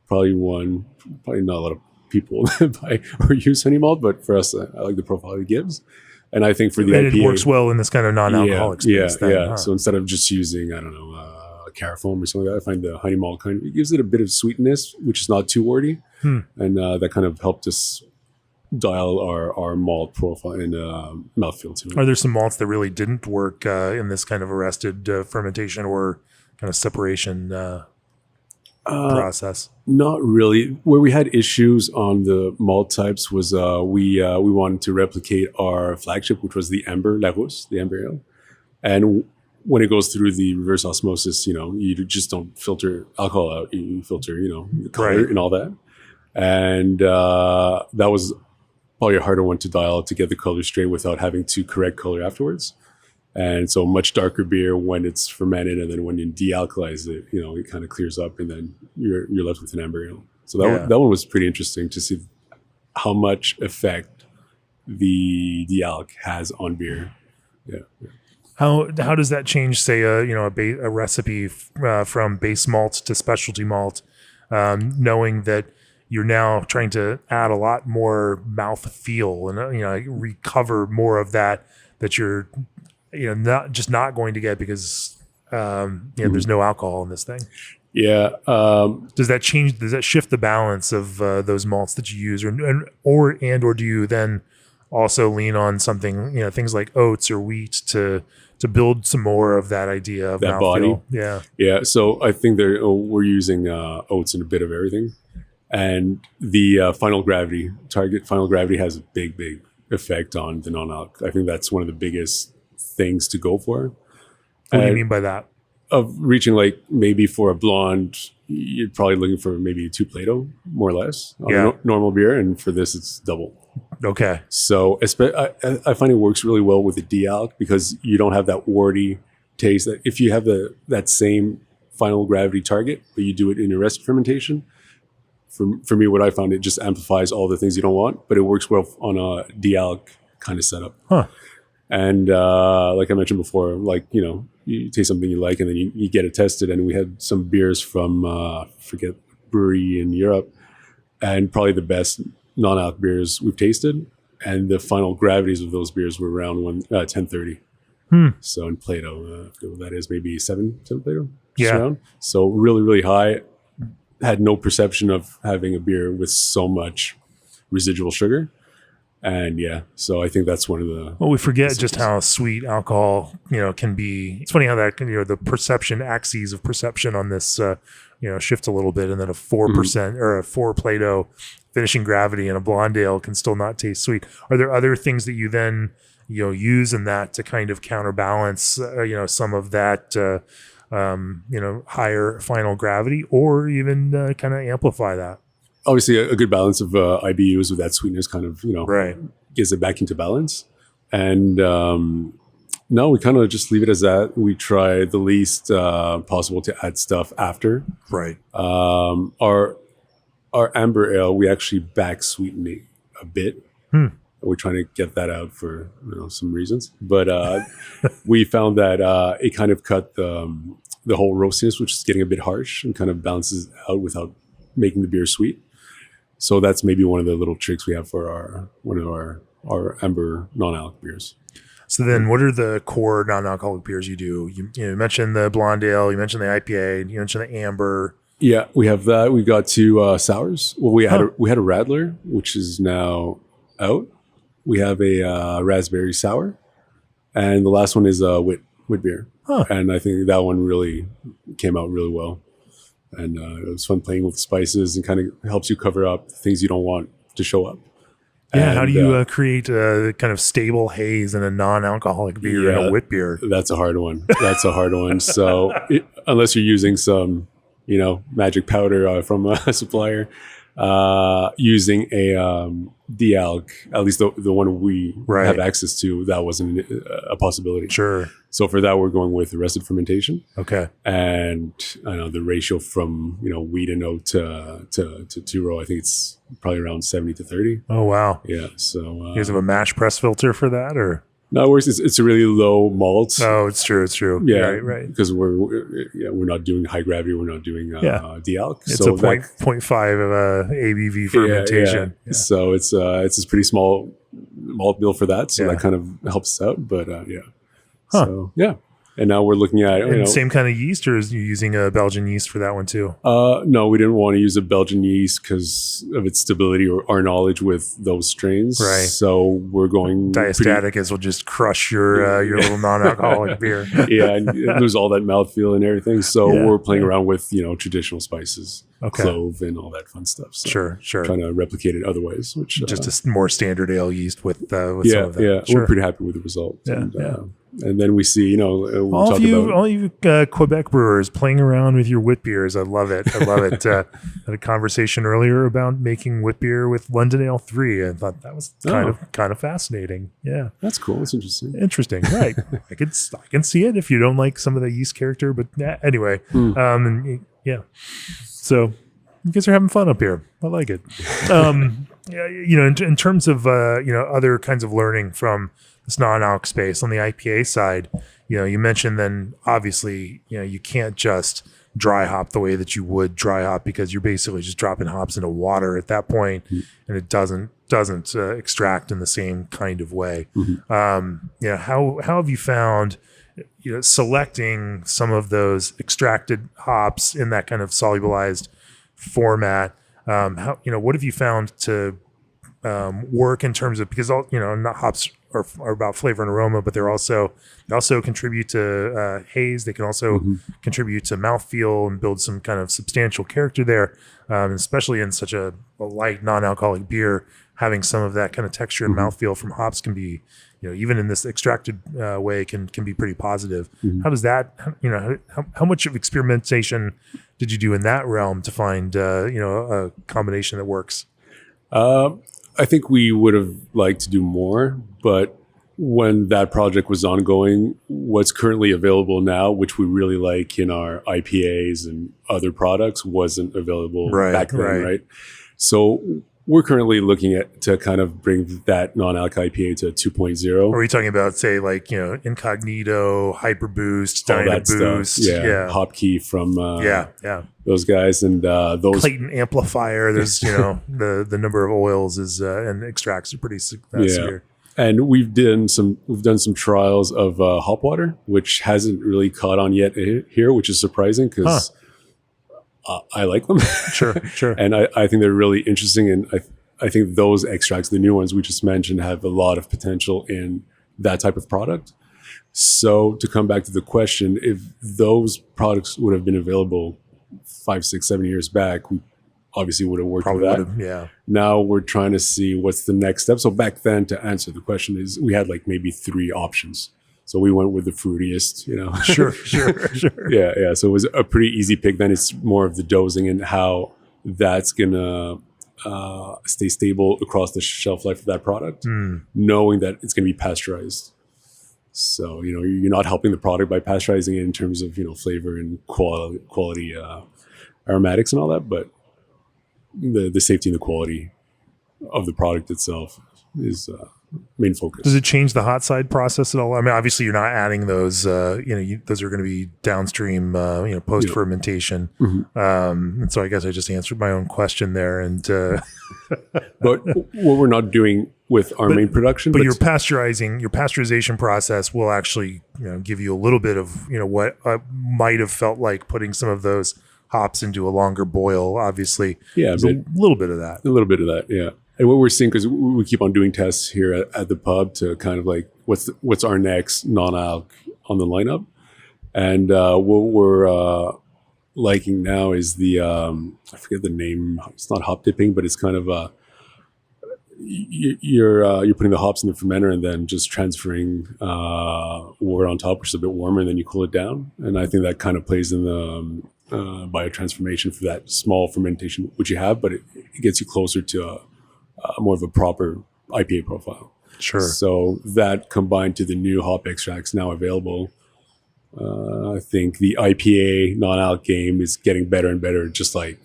Speaker 2: Probably not a lot of people buy or use honey malt, but for us, I like the profile it gives. And I think for the IPA,
Speaker 1: it works well in this kind of non-alcoholic space.
Speaker 2: So instead of just using, carafoam or something like that, I find the honey malt it gives it a bit of sweetness, which is not too wordy. And that kind of helped us dial our malt profile and mouthfeel too.
Speaker 1: Are there some malts that really didn't work in this kind of arrested fermentation or kind of separation? process?
Speaker 2: Not really. Where we had issues on the malt types was we wanted to replicate our flagship, which was the Amber Lagos, the Amber Ale. And when it goes through the reverse osmosis, you just don't filter alcohol out. You filter, the color
Speaker 1: Right.
Speaker 2: and all that. And that was probably a harder one to dial to get the color straight without having to correct color afterwards. And so much darker beer when it's fermented, and then when you dealkalize it, it kind of clears up, and then you're left with an amber ale. So that one was pretty interesting to see how much effect the dealk has on beer. Yeah.
Speaker 1: How does that change, say, a recipe from base malt to specialty malt, knowing that you're now trying to add a lot more mouth feel and recover more of that you're not going to get because there's no alcohol in this thing.
Speaker 2: Yeah.
Speaker 1: Does that change? Does that shift the balance of those malts that you use, or do you then also lean on something, things like oats or wheat to build some more of that idea of
Speaker 2: that
Speaker 1: mouthfeel?
Speaker 2: body?
Speaker 1: Yeah.
Speaker 2: Yeah. So I think we're using oats in a bit of everything, and the final gravity has a big effect on the non-alc. I think that's one of the biggest things to go for.
Speaker 1: What do you mean by that?
Speaker 2: Of reaching, like, maybe for a blonde, you're probably looking for maybe 2 Plato, more or less, on a normal beer, and for this, it's double.
Speaker 1: Okay.
Speaker 2: So I find it works really well with the dealk because you don't have that wordy taste. That if you have that same final gravity target, but you do it in arrested fermentation, for me, what I found, it just amplifies all the things you don't want, but it works well on a dealk kind of setup.
Speaker 1: Huh.
Speaker 2: And like I mentioned before, like, you taste something you like and then you get it tested. And we had some beers from, forget, brewery in Europe, and probably the best non-alc beers we've tasted. And the final gravities of those beers were around 1030. So in Plato, I forget what that is, maybe 7 Plato?
Speaker 1: Yeah.
Speaker 2: Around. So really, really high. Had no perception of having a beer with so much residual sugar. And so I think that's one of the...
Speaker 1: Well, we forget just how sweet alcohol, can be. It's funny how that, the perception axes of perception on this, shift a little bit, and then a 4% or a 4 Plato finishing gravity in a blonde ale can still not taste sweet. Are there other things that you then, use in that to kind of counterbalance, some of that, higher final gravity, or even kind of amplify that?
Speaker 2: Obviously, a good balance of IBUs with that sweetness kind of,
Speaker 1: right,
Speaker 2: gets it back into balance. And no, we kind of just leave it as that. We try the least possible to add stuff after.
Speaker 1: Right.
Speaker 2: Our amber ale, we actually back sweeten it a bit. We're trying to get that out for some reasons. But we found that it kind of cut the whole roastiness, which is getting a bit harsh, and kind of balances out without making the beer sweet. So that's maybe one of the little tricks we have for one of our amber non-alc beers.
Speaker 1: So then what are the core non-alcoholic beers you do? You mentioned the blonde ale, you mentioned the IPA, you mentioned the amber.
Speaker 2: Yeah, we have that. We got 2 sours. Well, we had a Radler, which is now out. We have a raspberry sour, and the last one is a wit beer. And I think that one really came out really well. And it was fun playing with spices, and kind of helps you cover up things you don't want to show up.
Speaker 1: Yeah,
Speaker 2: and,
Speaker 1: how do you create a kind of stable haze in a non-alcoholic beer and a wit beer?
Speaker 2: That's a hard one. So unless you're using some, magic powder from a supplier, using a dealk, at least the one we have access to, that wasn't a possibility.
Speaker 1: Sure.
Speaker 2: So for that, we're going with arrested fermentation.
Speaker 1: Okay.
Speaker 2: And I know the ratio from wheat and oat to two-row, I think it's probably around 70-30.
Speaker 1: Oh wow.
Speaker 2: Yeah. So
Speaker 1: you guys have a mash press filter for that, or?
Speaker 2: No, it works. It's a really low malt.
Speaker 1: Oh, it's true.
Speaker 2: Yeah,
Speaker 1: right.
Speaker 2: Because we're not doing high gravity. We're not doing dealk.
Speaker 1: It's so a 0.5 of ABV fermentation.
Speaker 2: Yeah. So it's a pretty small malt bill for that. So that kind of helps us out. But
Speaker 1: Huh.
Speaker 2: So yeah. And now we're looking at
Speaker 1: And same kind of yeast, or is you using a Belgian yeast for that one too?
Speaker 2: No, we didn't want to use a Belgian yeast because of its stability or our knowledge with those strains.
Speaker 1: Right.
Speaker 2: So we're going
Speaker 1: Diastatic as will just crush your little non-alcoholic beer.
Speaker 2: Yeah, and lose all that mouthfeel and everything. So
Speaker 1: Yeah,
Speaker 2: we're playing around with traditional spices,
Speaker 1: Okay.
Speaker 2: clove and all that fun stuff. So
Speaker 1: Sure.
Speaker 2: trying to replicate it other ways, which
Speaker 1: Just a more standard ale yeast with some
Speaker 2: yeah,
Speaker 1: of that.
Speaker 2: yeah,
Speaker 1: Sure.
Speaker 2: we're pretty happy with the result.
Speaker 1: Yeah,
Speaker 2: And then we see, we'll
Speaker 1: all
Speaker 2: talk
Speaker 1: of you,
Speaker 2: about
Speaker 1: all you Quebec brewers playing around with your wit beers. I love it. I love it. Had a conversation earlier about making wit beer with London Ale 3. I thought that was kind of fascinating. Yeah,
Speaker 2: that's cool. That's interesting.
Speaker 1: interesting. Right. I can see it if you don't like some of the yeast character, but anyway. Yeah. So you guys are having fun up here. I like it. In terms of other kinds of learning from this non-alc space on the IPA side, you mentioned then obviously, you can't just dry hop the way that you would dry hop because you're basically just dropping hops into water at that point, and it doesn't extract in the same kind of way. How have you found selecting some of those extracted hops in that kind of solubilized format? What have you found to work in terms of, because not hops are about flavor and aroma, but they also contribute to haze. They can also contribute to mouthfeel and build some kind of substantial character there, especially in such a light non-alcoholic beer. Having some of that kind of texture and mouthfeel from hops can be, even in this extracted way, can be pretty positive. How does that, how much of experimentation did you do in that realm to find, a combination that works?
Speaker 2: I think we would have liked to do more, but when that project was ongoing, what's currently available now, which we really like in our IPAs and other products, wasn't available back then, right? So we're currently looking to kind of bring that non-alc IPA to 2.0.
Speaker 1: Are we talking about, say, like, Incognito, Hyper Boost, Dyna Boost?
Speaker 2: Yeah. Hop Key from those guys, and those
Speaker 1: Clayton Amplifier. There's the number of oils is and extracts are pretty severe.
Speaker 2: And we've done some trials of hop water, which hasn't really caught on yet here, which is surprising because I like them.
Speaker 1: Sure.
Speaker 2: And I think they're really interesting. And I think those extracts, the new ones we just mentioned, have a lot of potential in that type of product. So to come back to the question, if those products would have been available 5, 6, 7 years back, we obviously would have worked with that. Now we're trying to see what's the next step. So back then, to answer the question, is we had like maybe 3 options. So we went with the fruitiest,
Speaker 1: Sure.
Speaker 2: Yeah. So it was a pretty easy pick. Then it's more of the dosing and how that's gonna stay stable across the shelf life of that product, knowing that it's gonna be pasteurized. So you're not helping the product by pasteurizing it in terms of flavor and quality aromatics and all that, but the safety and the quality of the product itself is main focus.
Speaker 1: Does it change the hot side process at all? I mean, obviously you're not adding those, those are going to be downstream, post fermentation. And so I guess I just answered my own question there. And,
Speaker 2: but what we're not doing with our main production,
Speaker 1: but your pasteurization process will actually, give you a little bit of, what might have felt like putting some of those hops into a longer boil. Obviously, a little bit of that. Yeah. And what we're seeing, because we keep on doing tests here at the pub to kind of like what's our next non-alc on the lineup, and what we're liking now is the I forget the name. It's not hop dipping, but it's kind of you're putting the hops in the fermenter and then just transferring water on top, which is a bit warmer, and then you cool it down. And I think that kind of plays in the biotransformation for that small fermentation which you have, but it gets you closer to more of a proper IPA profile. Sure.
Speaker 2: So that combined to the new hop extracts now available, I think the IPA non-alc game is getting better and better, just like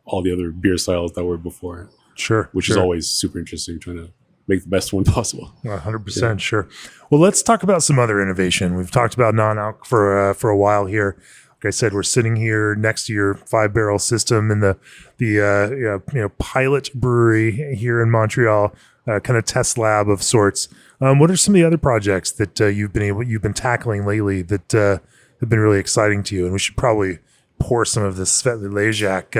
Speaker 2: all the other beer styles that were before.
Speaker 1: Sure.
Speaker 2: Which is always super interesting, trying to make the best one possible.
Speaker 1: 100%. Sure. Well, let's talk about some other innovation. We've talked about non-alc for a while here. Like I said, we're sitting here next to your 5-barrel system in the pilot brewery here in Montreal. kind of test lab of sorts. What are some of the other projects that you've been tackling lately that have been really exciting to you? And we should probably pour some of this Svetli Lejak,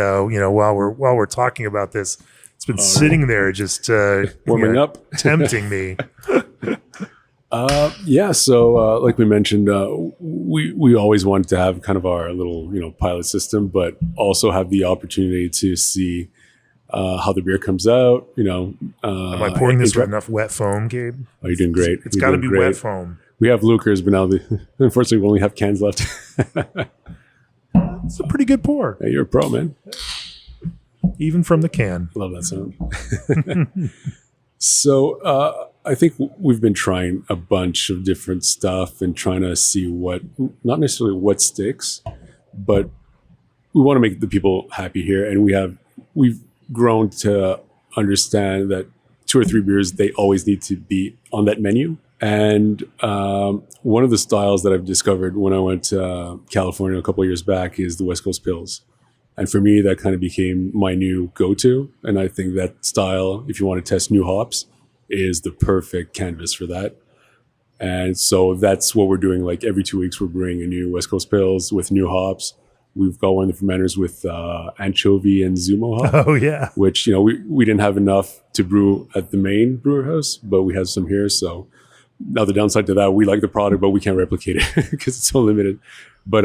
Speaker 1: while we're talking about this. It's been sitting there just
Speaker 2: warming up,
Speaker 1: tempting me.
Speaker 2: So like we mentioned, we always wanted to have kind of our little pilot system, but also have the opportunity to see how the beer comes out. Am
Speaker 1: I pouring this with enough wet foam, Gabe?
Speaker 2: Oh, you're doing great.
Speaker 1: It's got to be wet foam.
Speaker 2: We have Lucas, but now unfortunately we only have cans left.
Speaker 1: It's a pretty good pour.
Speaker 2: Hey, you're a pro, man.
Speaker 1: Even from the can.
Speaker 2: Love that sound. So I think we've been trying a bunch of different stuff and trying to see not necessarily what sticks, but we want to make the people happy here. And we've grown to understand that 2 or 3 beers, they always need to be on that menu. And one of the styles that I've discovered when I went to California a couple of years back is the West Coast Pils. And for me, that kind of became my new go-to. And I think that style, if you want to test new hops, is the perfect canvas for that. And so that's what we're doing. Like every 2 weeks, we're brewing a new West Coast Pils with new hops. We've got one of the fermenters with anchovy and Zumo hop.
Speaker 1: Oh, yeah.
Speaker 2: Which, we didn't have enough to brew at the main brewer house, but we have some here. So now the downside to that, we like the product, but we can't replicate it because it's so limited. But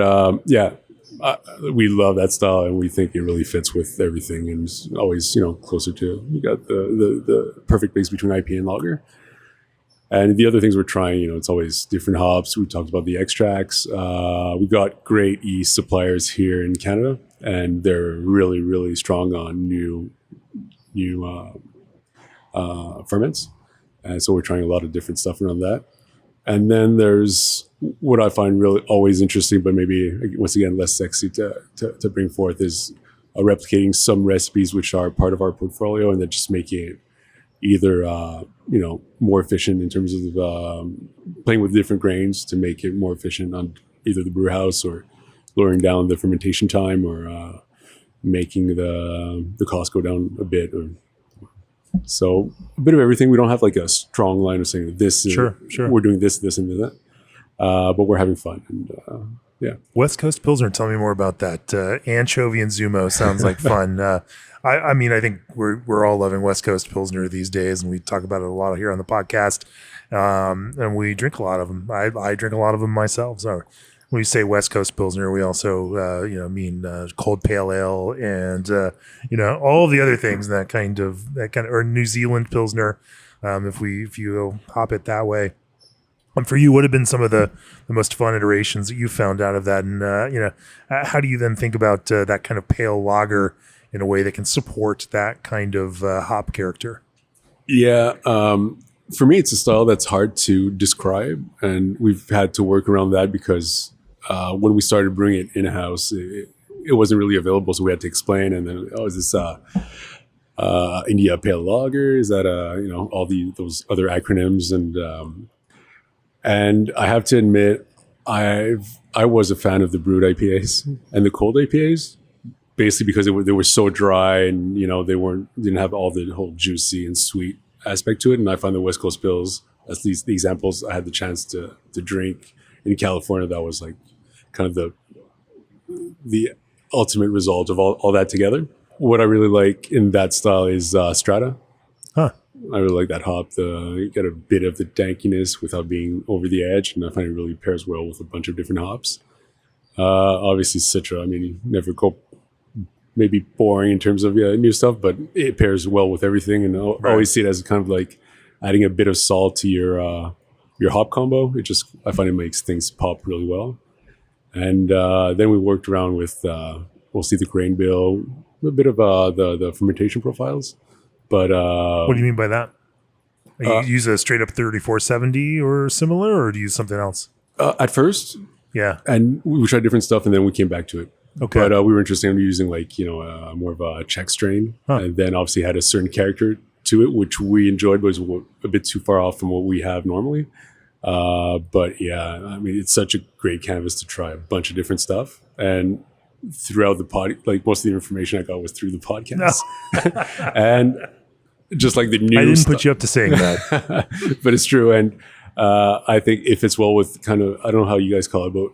Speaker 2: we love that style, and we think it really fits with everything, and it's always closer to you got the perfect mix between IPA and lager. And the other things we're trying, it's always different hops. We talked about the extracts. We got great yeast suppliers here in Canada, and they're really, really strong on new ferments. And so we're trying a lot of different stuff around that. And then there's what I find really always interesting, but maybe once again less sexy to bring forth, is replicating some recipes which are part of our portfolio, and then just making it either more efficient in terms of playing with different grains to make it more efficient on either the brew house, or lowering down the fermentation time, or making the cost go down a bit. So a bit of everything. We don't have like a strong line of saying this is,
Speaker 1: sure.
Speaker 2: We're doing this and that, but we're having fun. And yeah.
Speaker 1: West Coast Pilsner, tell me more about that. Anchovy and Zumo sounds like fun. I mean, I think we're all loving West Coast Pilsner these days, and we talk about it a lot here on the podcast. And we drink a lot of them. I drink a lot of them myself. So when we say West Coast Pilsner, we also mean cold pale ale, and all of the other things that kind of or New Zealand Pilsner, if you hop it that way. And for you, what have been some of the most fun iterations that you found out of that? And how do you then think about that kind of pale lager in a way that can support that kind of hop character?
Speaker 2: Yeah. For me, it's a style that's hard to describe, and we've had to work around that because when we started brewing it in-house, it wasn't really available, so we had to explain. And then, is this India Pale Lager? Is that all those other acronyms? And I have to admit, I was a fan of the brewed IPAs and the cold IPAs, basically because they were so dry, and they didn't have all the whole juicy and sweet aspect to it. And I find the West Coast Pils, that's the examples I had the chance to drink in California, that was like kind of the ultimate result of all that together. What I really like in that style is Strata.
Speaker 1: Huh.
Speaker 2: I really like that hop. You get a bit of the dankiness without being over the edge, and I find it really pairs well with a bunch of different hops. Obviously, Citra. I mean, you never go maybe boring in terms of new stuff, but it pairs well with everything, and I always see it as kind of like adding a bit of salt to your hop combo. I find it makes things pop really well. And then we worked around with mostly the grain bill, a bit of the fermentation profiles. But
Speaker 1: what do you mean by that? You use a straight up 3470 or similar, or do you use something else?
Speaker 2: At first,
Speaker 1: yeah.
Speaker 2: And we tried different stuff, and then we came back to it.
Speaker 1: Okay.
Speaker 2: But we were interested in using more of a Czech strain, and then obviously had a certain character to it, which we enjoyed, but was a bit too far off from what we have normally. But yeah, I mean, it's such a great canvas to try a bunch of different stuff. And throughout the most of the information I got was through the podcast.
Speaker 1: No.
Speaker 2: And just like the new.
Speaker 1: I didn't put you up to saying that,
Speaker 2: but it's true. And I think if it's well with kind of, I don't know how you guys call it, but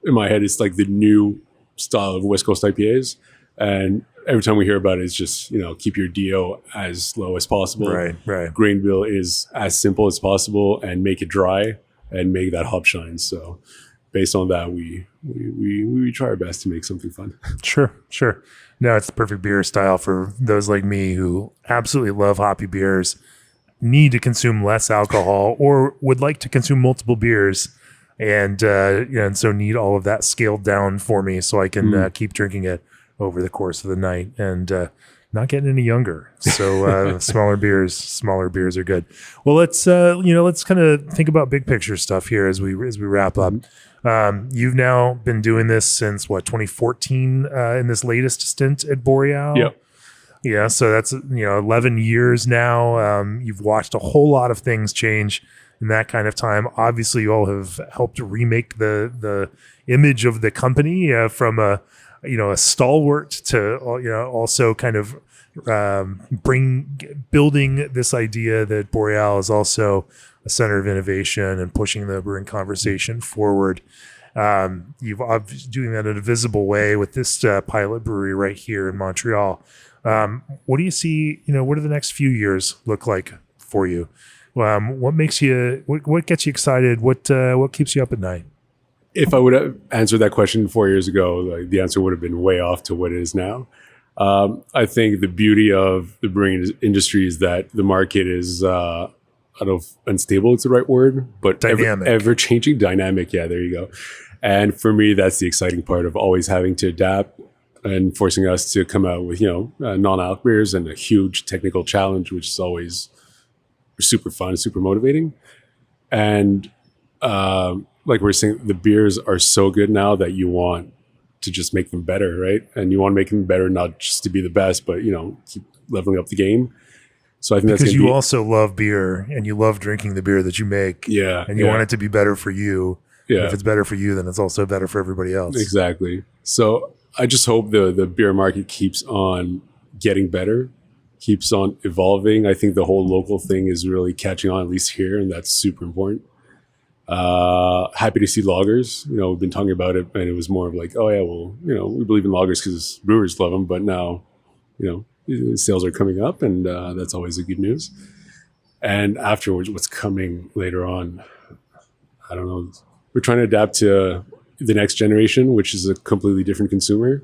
Speaker 2: in my head, it's like the new style of West Coast IPAs. And every time we hear about it, it's just, keep your DO as low as possible.
Speaker 1: Right.
Speaker 2: Grain bill is as simple as possible and make it dry and make that hop shine. So based on that, we try our best to make something fun.
Speaker 1: Sure. No, it's the perfect beer style for those like me who absolutely love hoppy beers, need to consume less alcohol, or would like to consume multiple beers, and so need all of that scaled down for me so I can keep drinking it over the course of the night and not getting any younger. So smaller beers are good. Well, let's kind of think about big picture stuff here as we wrap up. You've now been doing this since 2014 in this latest stint at Boréale.
Speaker 2: Yep.
Speaker 1: Yeah, so that's 11 years now. You've watched a whole lot of things change in that kind of time. Obviously, you all have helped remake the image of the company from a stalwart to also kind of building this idea that Boréale is also a center of innovation and pushing the brewing conversation forward. You've obviously doing that in a visible way with this pilot brewery right here in Montreal. What do you see? What do the next few years look like for you? What makes you? What gets you excited? What keeps you up at night?
Speaker 2: If I would have answered that question 4 years ago, the answer would have been way off to what it is now. I think the beauty of the brewing industry is that the market is, I don't know if unstable is the right word, but
Speaker 1: dynamic.
Speaker 2: Ever-changing, dynamic. Yeah, there you go. And for me, that's the exciting part of always having to adapt and forcing us to come out with, non-alc beers and a huge technical challenge, which is always super fun, super motivating. And like we're saying, the beers are so good now that you want to just make them better, right? And you want to make them better, not just to be the best, but, keep leveling up the game. So I think
Speaker 1: because you also love beer and you love drinking the beer that you make.
Speaker 2: Yeah.
Speaker 1: And you want it to be better for you.
Speaker 2: Yeah.
Speaker 1: And if it's better for you, then it's also better for everybody else.
Speaker 2: Exactly. So I just hope the beer market keeps on getting better, keeps on evolving. I think the whole local thing is really catching on, at least here, and that's super important. Happy to see lagers. We've been talking about it, and it was more of like, oh yeah, well, we believe in lagers because brewers love them, but now, sales are coming up, and that's always a good news. And afterwards, what's coming later on, I don't know. We're trying to adapt to the next generation, which is a completely different consumer.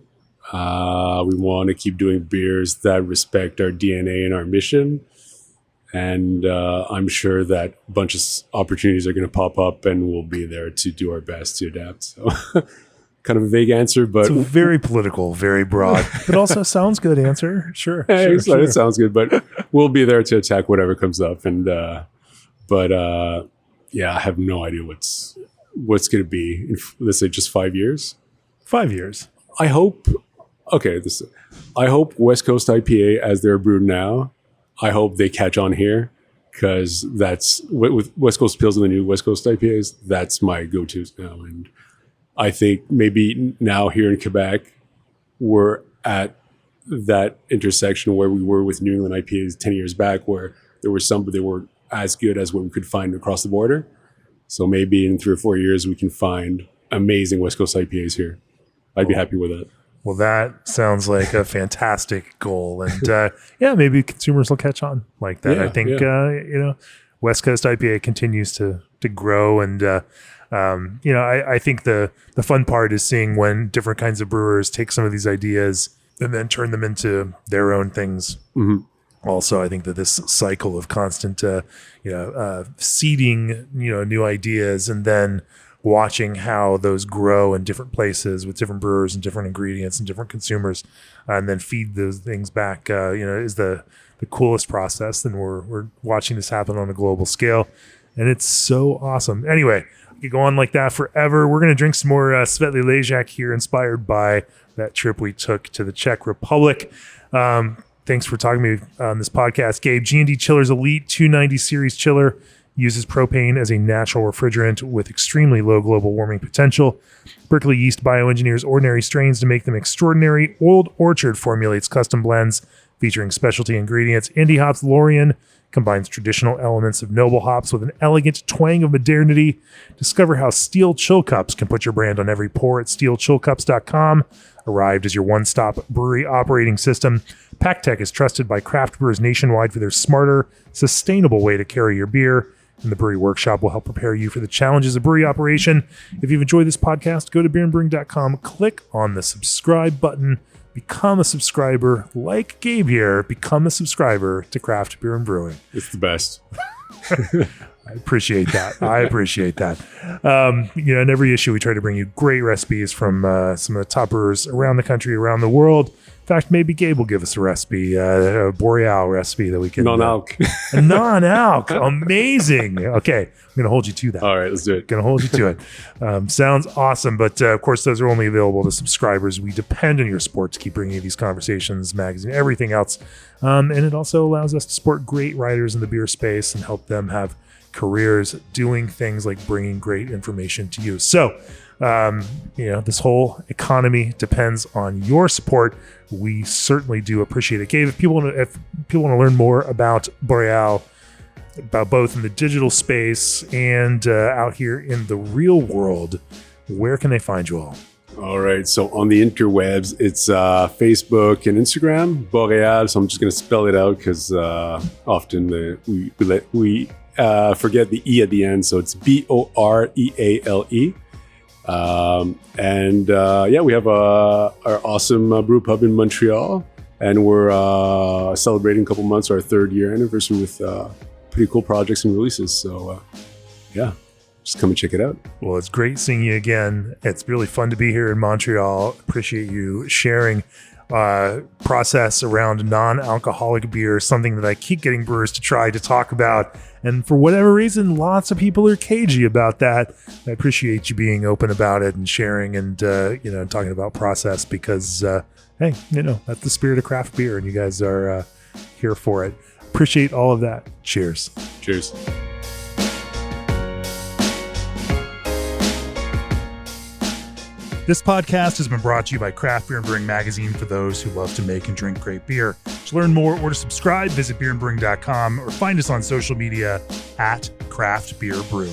Speaker 2: We want to keep doing beers that respect our DNA and our mission. And I'm sure that a bunch of opportunities are going to pop up, and we'll be there to do our best to adapt. So kind of a vague answer, but
Speaker 1: it's a very political, very broad, but also sounds good answer. Sure.
Speaker 2: It sounds good, but we'll be there to attack whatever comes up. And yeah, I have no idea what's going to be in, let's say, just 5 years.
Speaker 1: 5 years.
Speaker 2: I hope. Okay, I hope West Coast IPA, as they're brewed now, I hope they catch on here, because that's with West Coast Pils and the new West Coast IPAs. That's my go-tos now, and I think maybe now here in Quebec, we're at that intersection where we were with New England IPAs 10 years back, where there were some, but they weren't as good as what we could find across the border. So maybe in 3 or 4 years, we can find amazing West Coast IPAs here. I'd be happy with that.
Speaker 1: Well, that sounds like a fantastic goal. And yeah, maybe consumers will catch on like that.
Speaker 2: Yeah,
Speaker 1: I think, West Coast IPA continues to grow. And, I think the fun part is seeing when different kinds of brewers take some of these ideas and then turn them into their own things. Mm-hmm. Also, I think that this cycle of constant, seeding, new ideas and then watching how those grow in different places with different brewers and different ingredients and different consumers, and then feed those things back, is the coolest process. And we're watching this happen on a global scale, and it's so awesome. Anyway, we could go on like that forever. We're going to drink some more Svetli Lejak here, inspired by that trip we took to the Czech Republic. Thanks for talking to me on this podcast, Gabe. G&D Chiller's Elite 290 Series chiller uses propane as a natural refrigerant with extremely low global warming potential. Berkeley Yeast bioengineers ordinary strains to make them extraordinary. Old Orchard formulates custom blends Featuring specialty ingredients, Indie Hops Lorien combines traditional elements of noble hops with an elegant twang of modernity. Discover how steel chill cups can put your brand on every pour at steelchillcups.com. Arrived as your one-stop brewery operating system, PackTech is trusted by craft brewers nationwide for their smarter, sustainable way to carry your beer. And the Brewery Workshop will help prepare you for the challenges of brewery operation. If you've enjoyed this podcast, go to beerandbrewing.com, click on the subscribe button, become a subscriber like Gabe here. Become a subscriber to Craft Beer and Brewing.
Speaker 2: It's the best.
Speaker 1: I appreciate that. In every issue, we try to bring you great recipes from some of the top brewers around the country, around the world. In fact, maybe Gabe will give us a recipe, a Boréale recipe that we can...
Speaker 2: Non-alc.
Speaker 1: A non-alc. Amazing. Okay, I'm going to hold you to that.
Speaker 2: All right, let's do it.
Speaker 1: Going to hold you to it. Sounds awesome. But, of course, those are only available to subscribers. We depend on your support to keep bringing you these conversations, magazine, everything else. And it also allows us to support great writers in the beer space and help them have careers doing things like bringing great information to you. So, this whole economy depends on your support. We certainly do appreciate it. Gabe, if people want to learn more about Boréale, about both in the digital space and out here in the real world, where can they find you all?
Speaker 2: All right. So on the interwebs, it's Facebook and Instagram, Boréale. So I'm just going to spell it out because often we forget the E at the end. So it's Boreale. We have our awesome brew pub in Montreal, and we're celebrating a couple months, our 3rd year anniversary with pretty cool projects and releases. So just come and check it out.
Speaker 1: Well, it's great seeing you again. It's really fun to be here in Montreal. Appreciate you sharing process around non-alcoholic beer, something that I keep getting brewers to try to talk about. And for whatever reason, lots of people are cagey about that. I appreciate you being open about it and sharing and, talking about process because, hey, that's the spirit of craft beer and you guys are here for it. Appreciate all of that. Cheers.
Speaker 2: Cheers.
Speaker 1: This podcast has been brought to you by Craft Beer and Brewing Magazine for those who love to make and drink great beer. To learn more or to subscribe, visit beerandbrewing.com or find us on social media at Craft Beer Brew.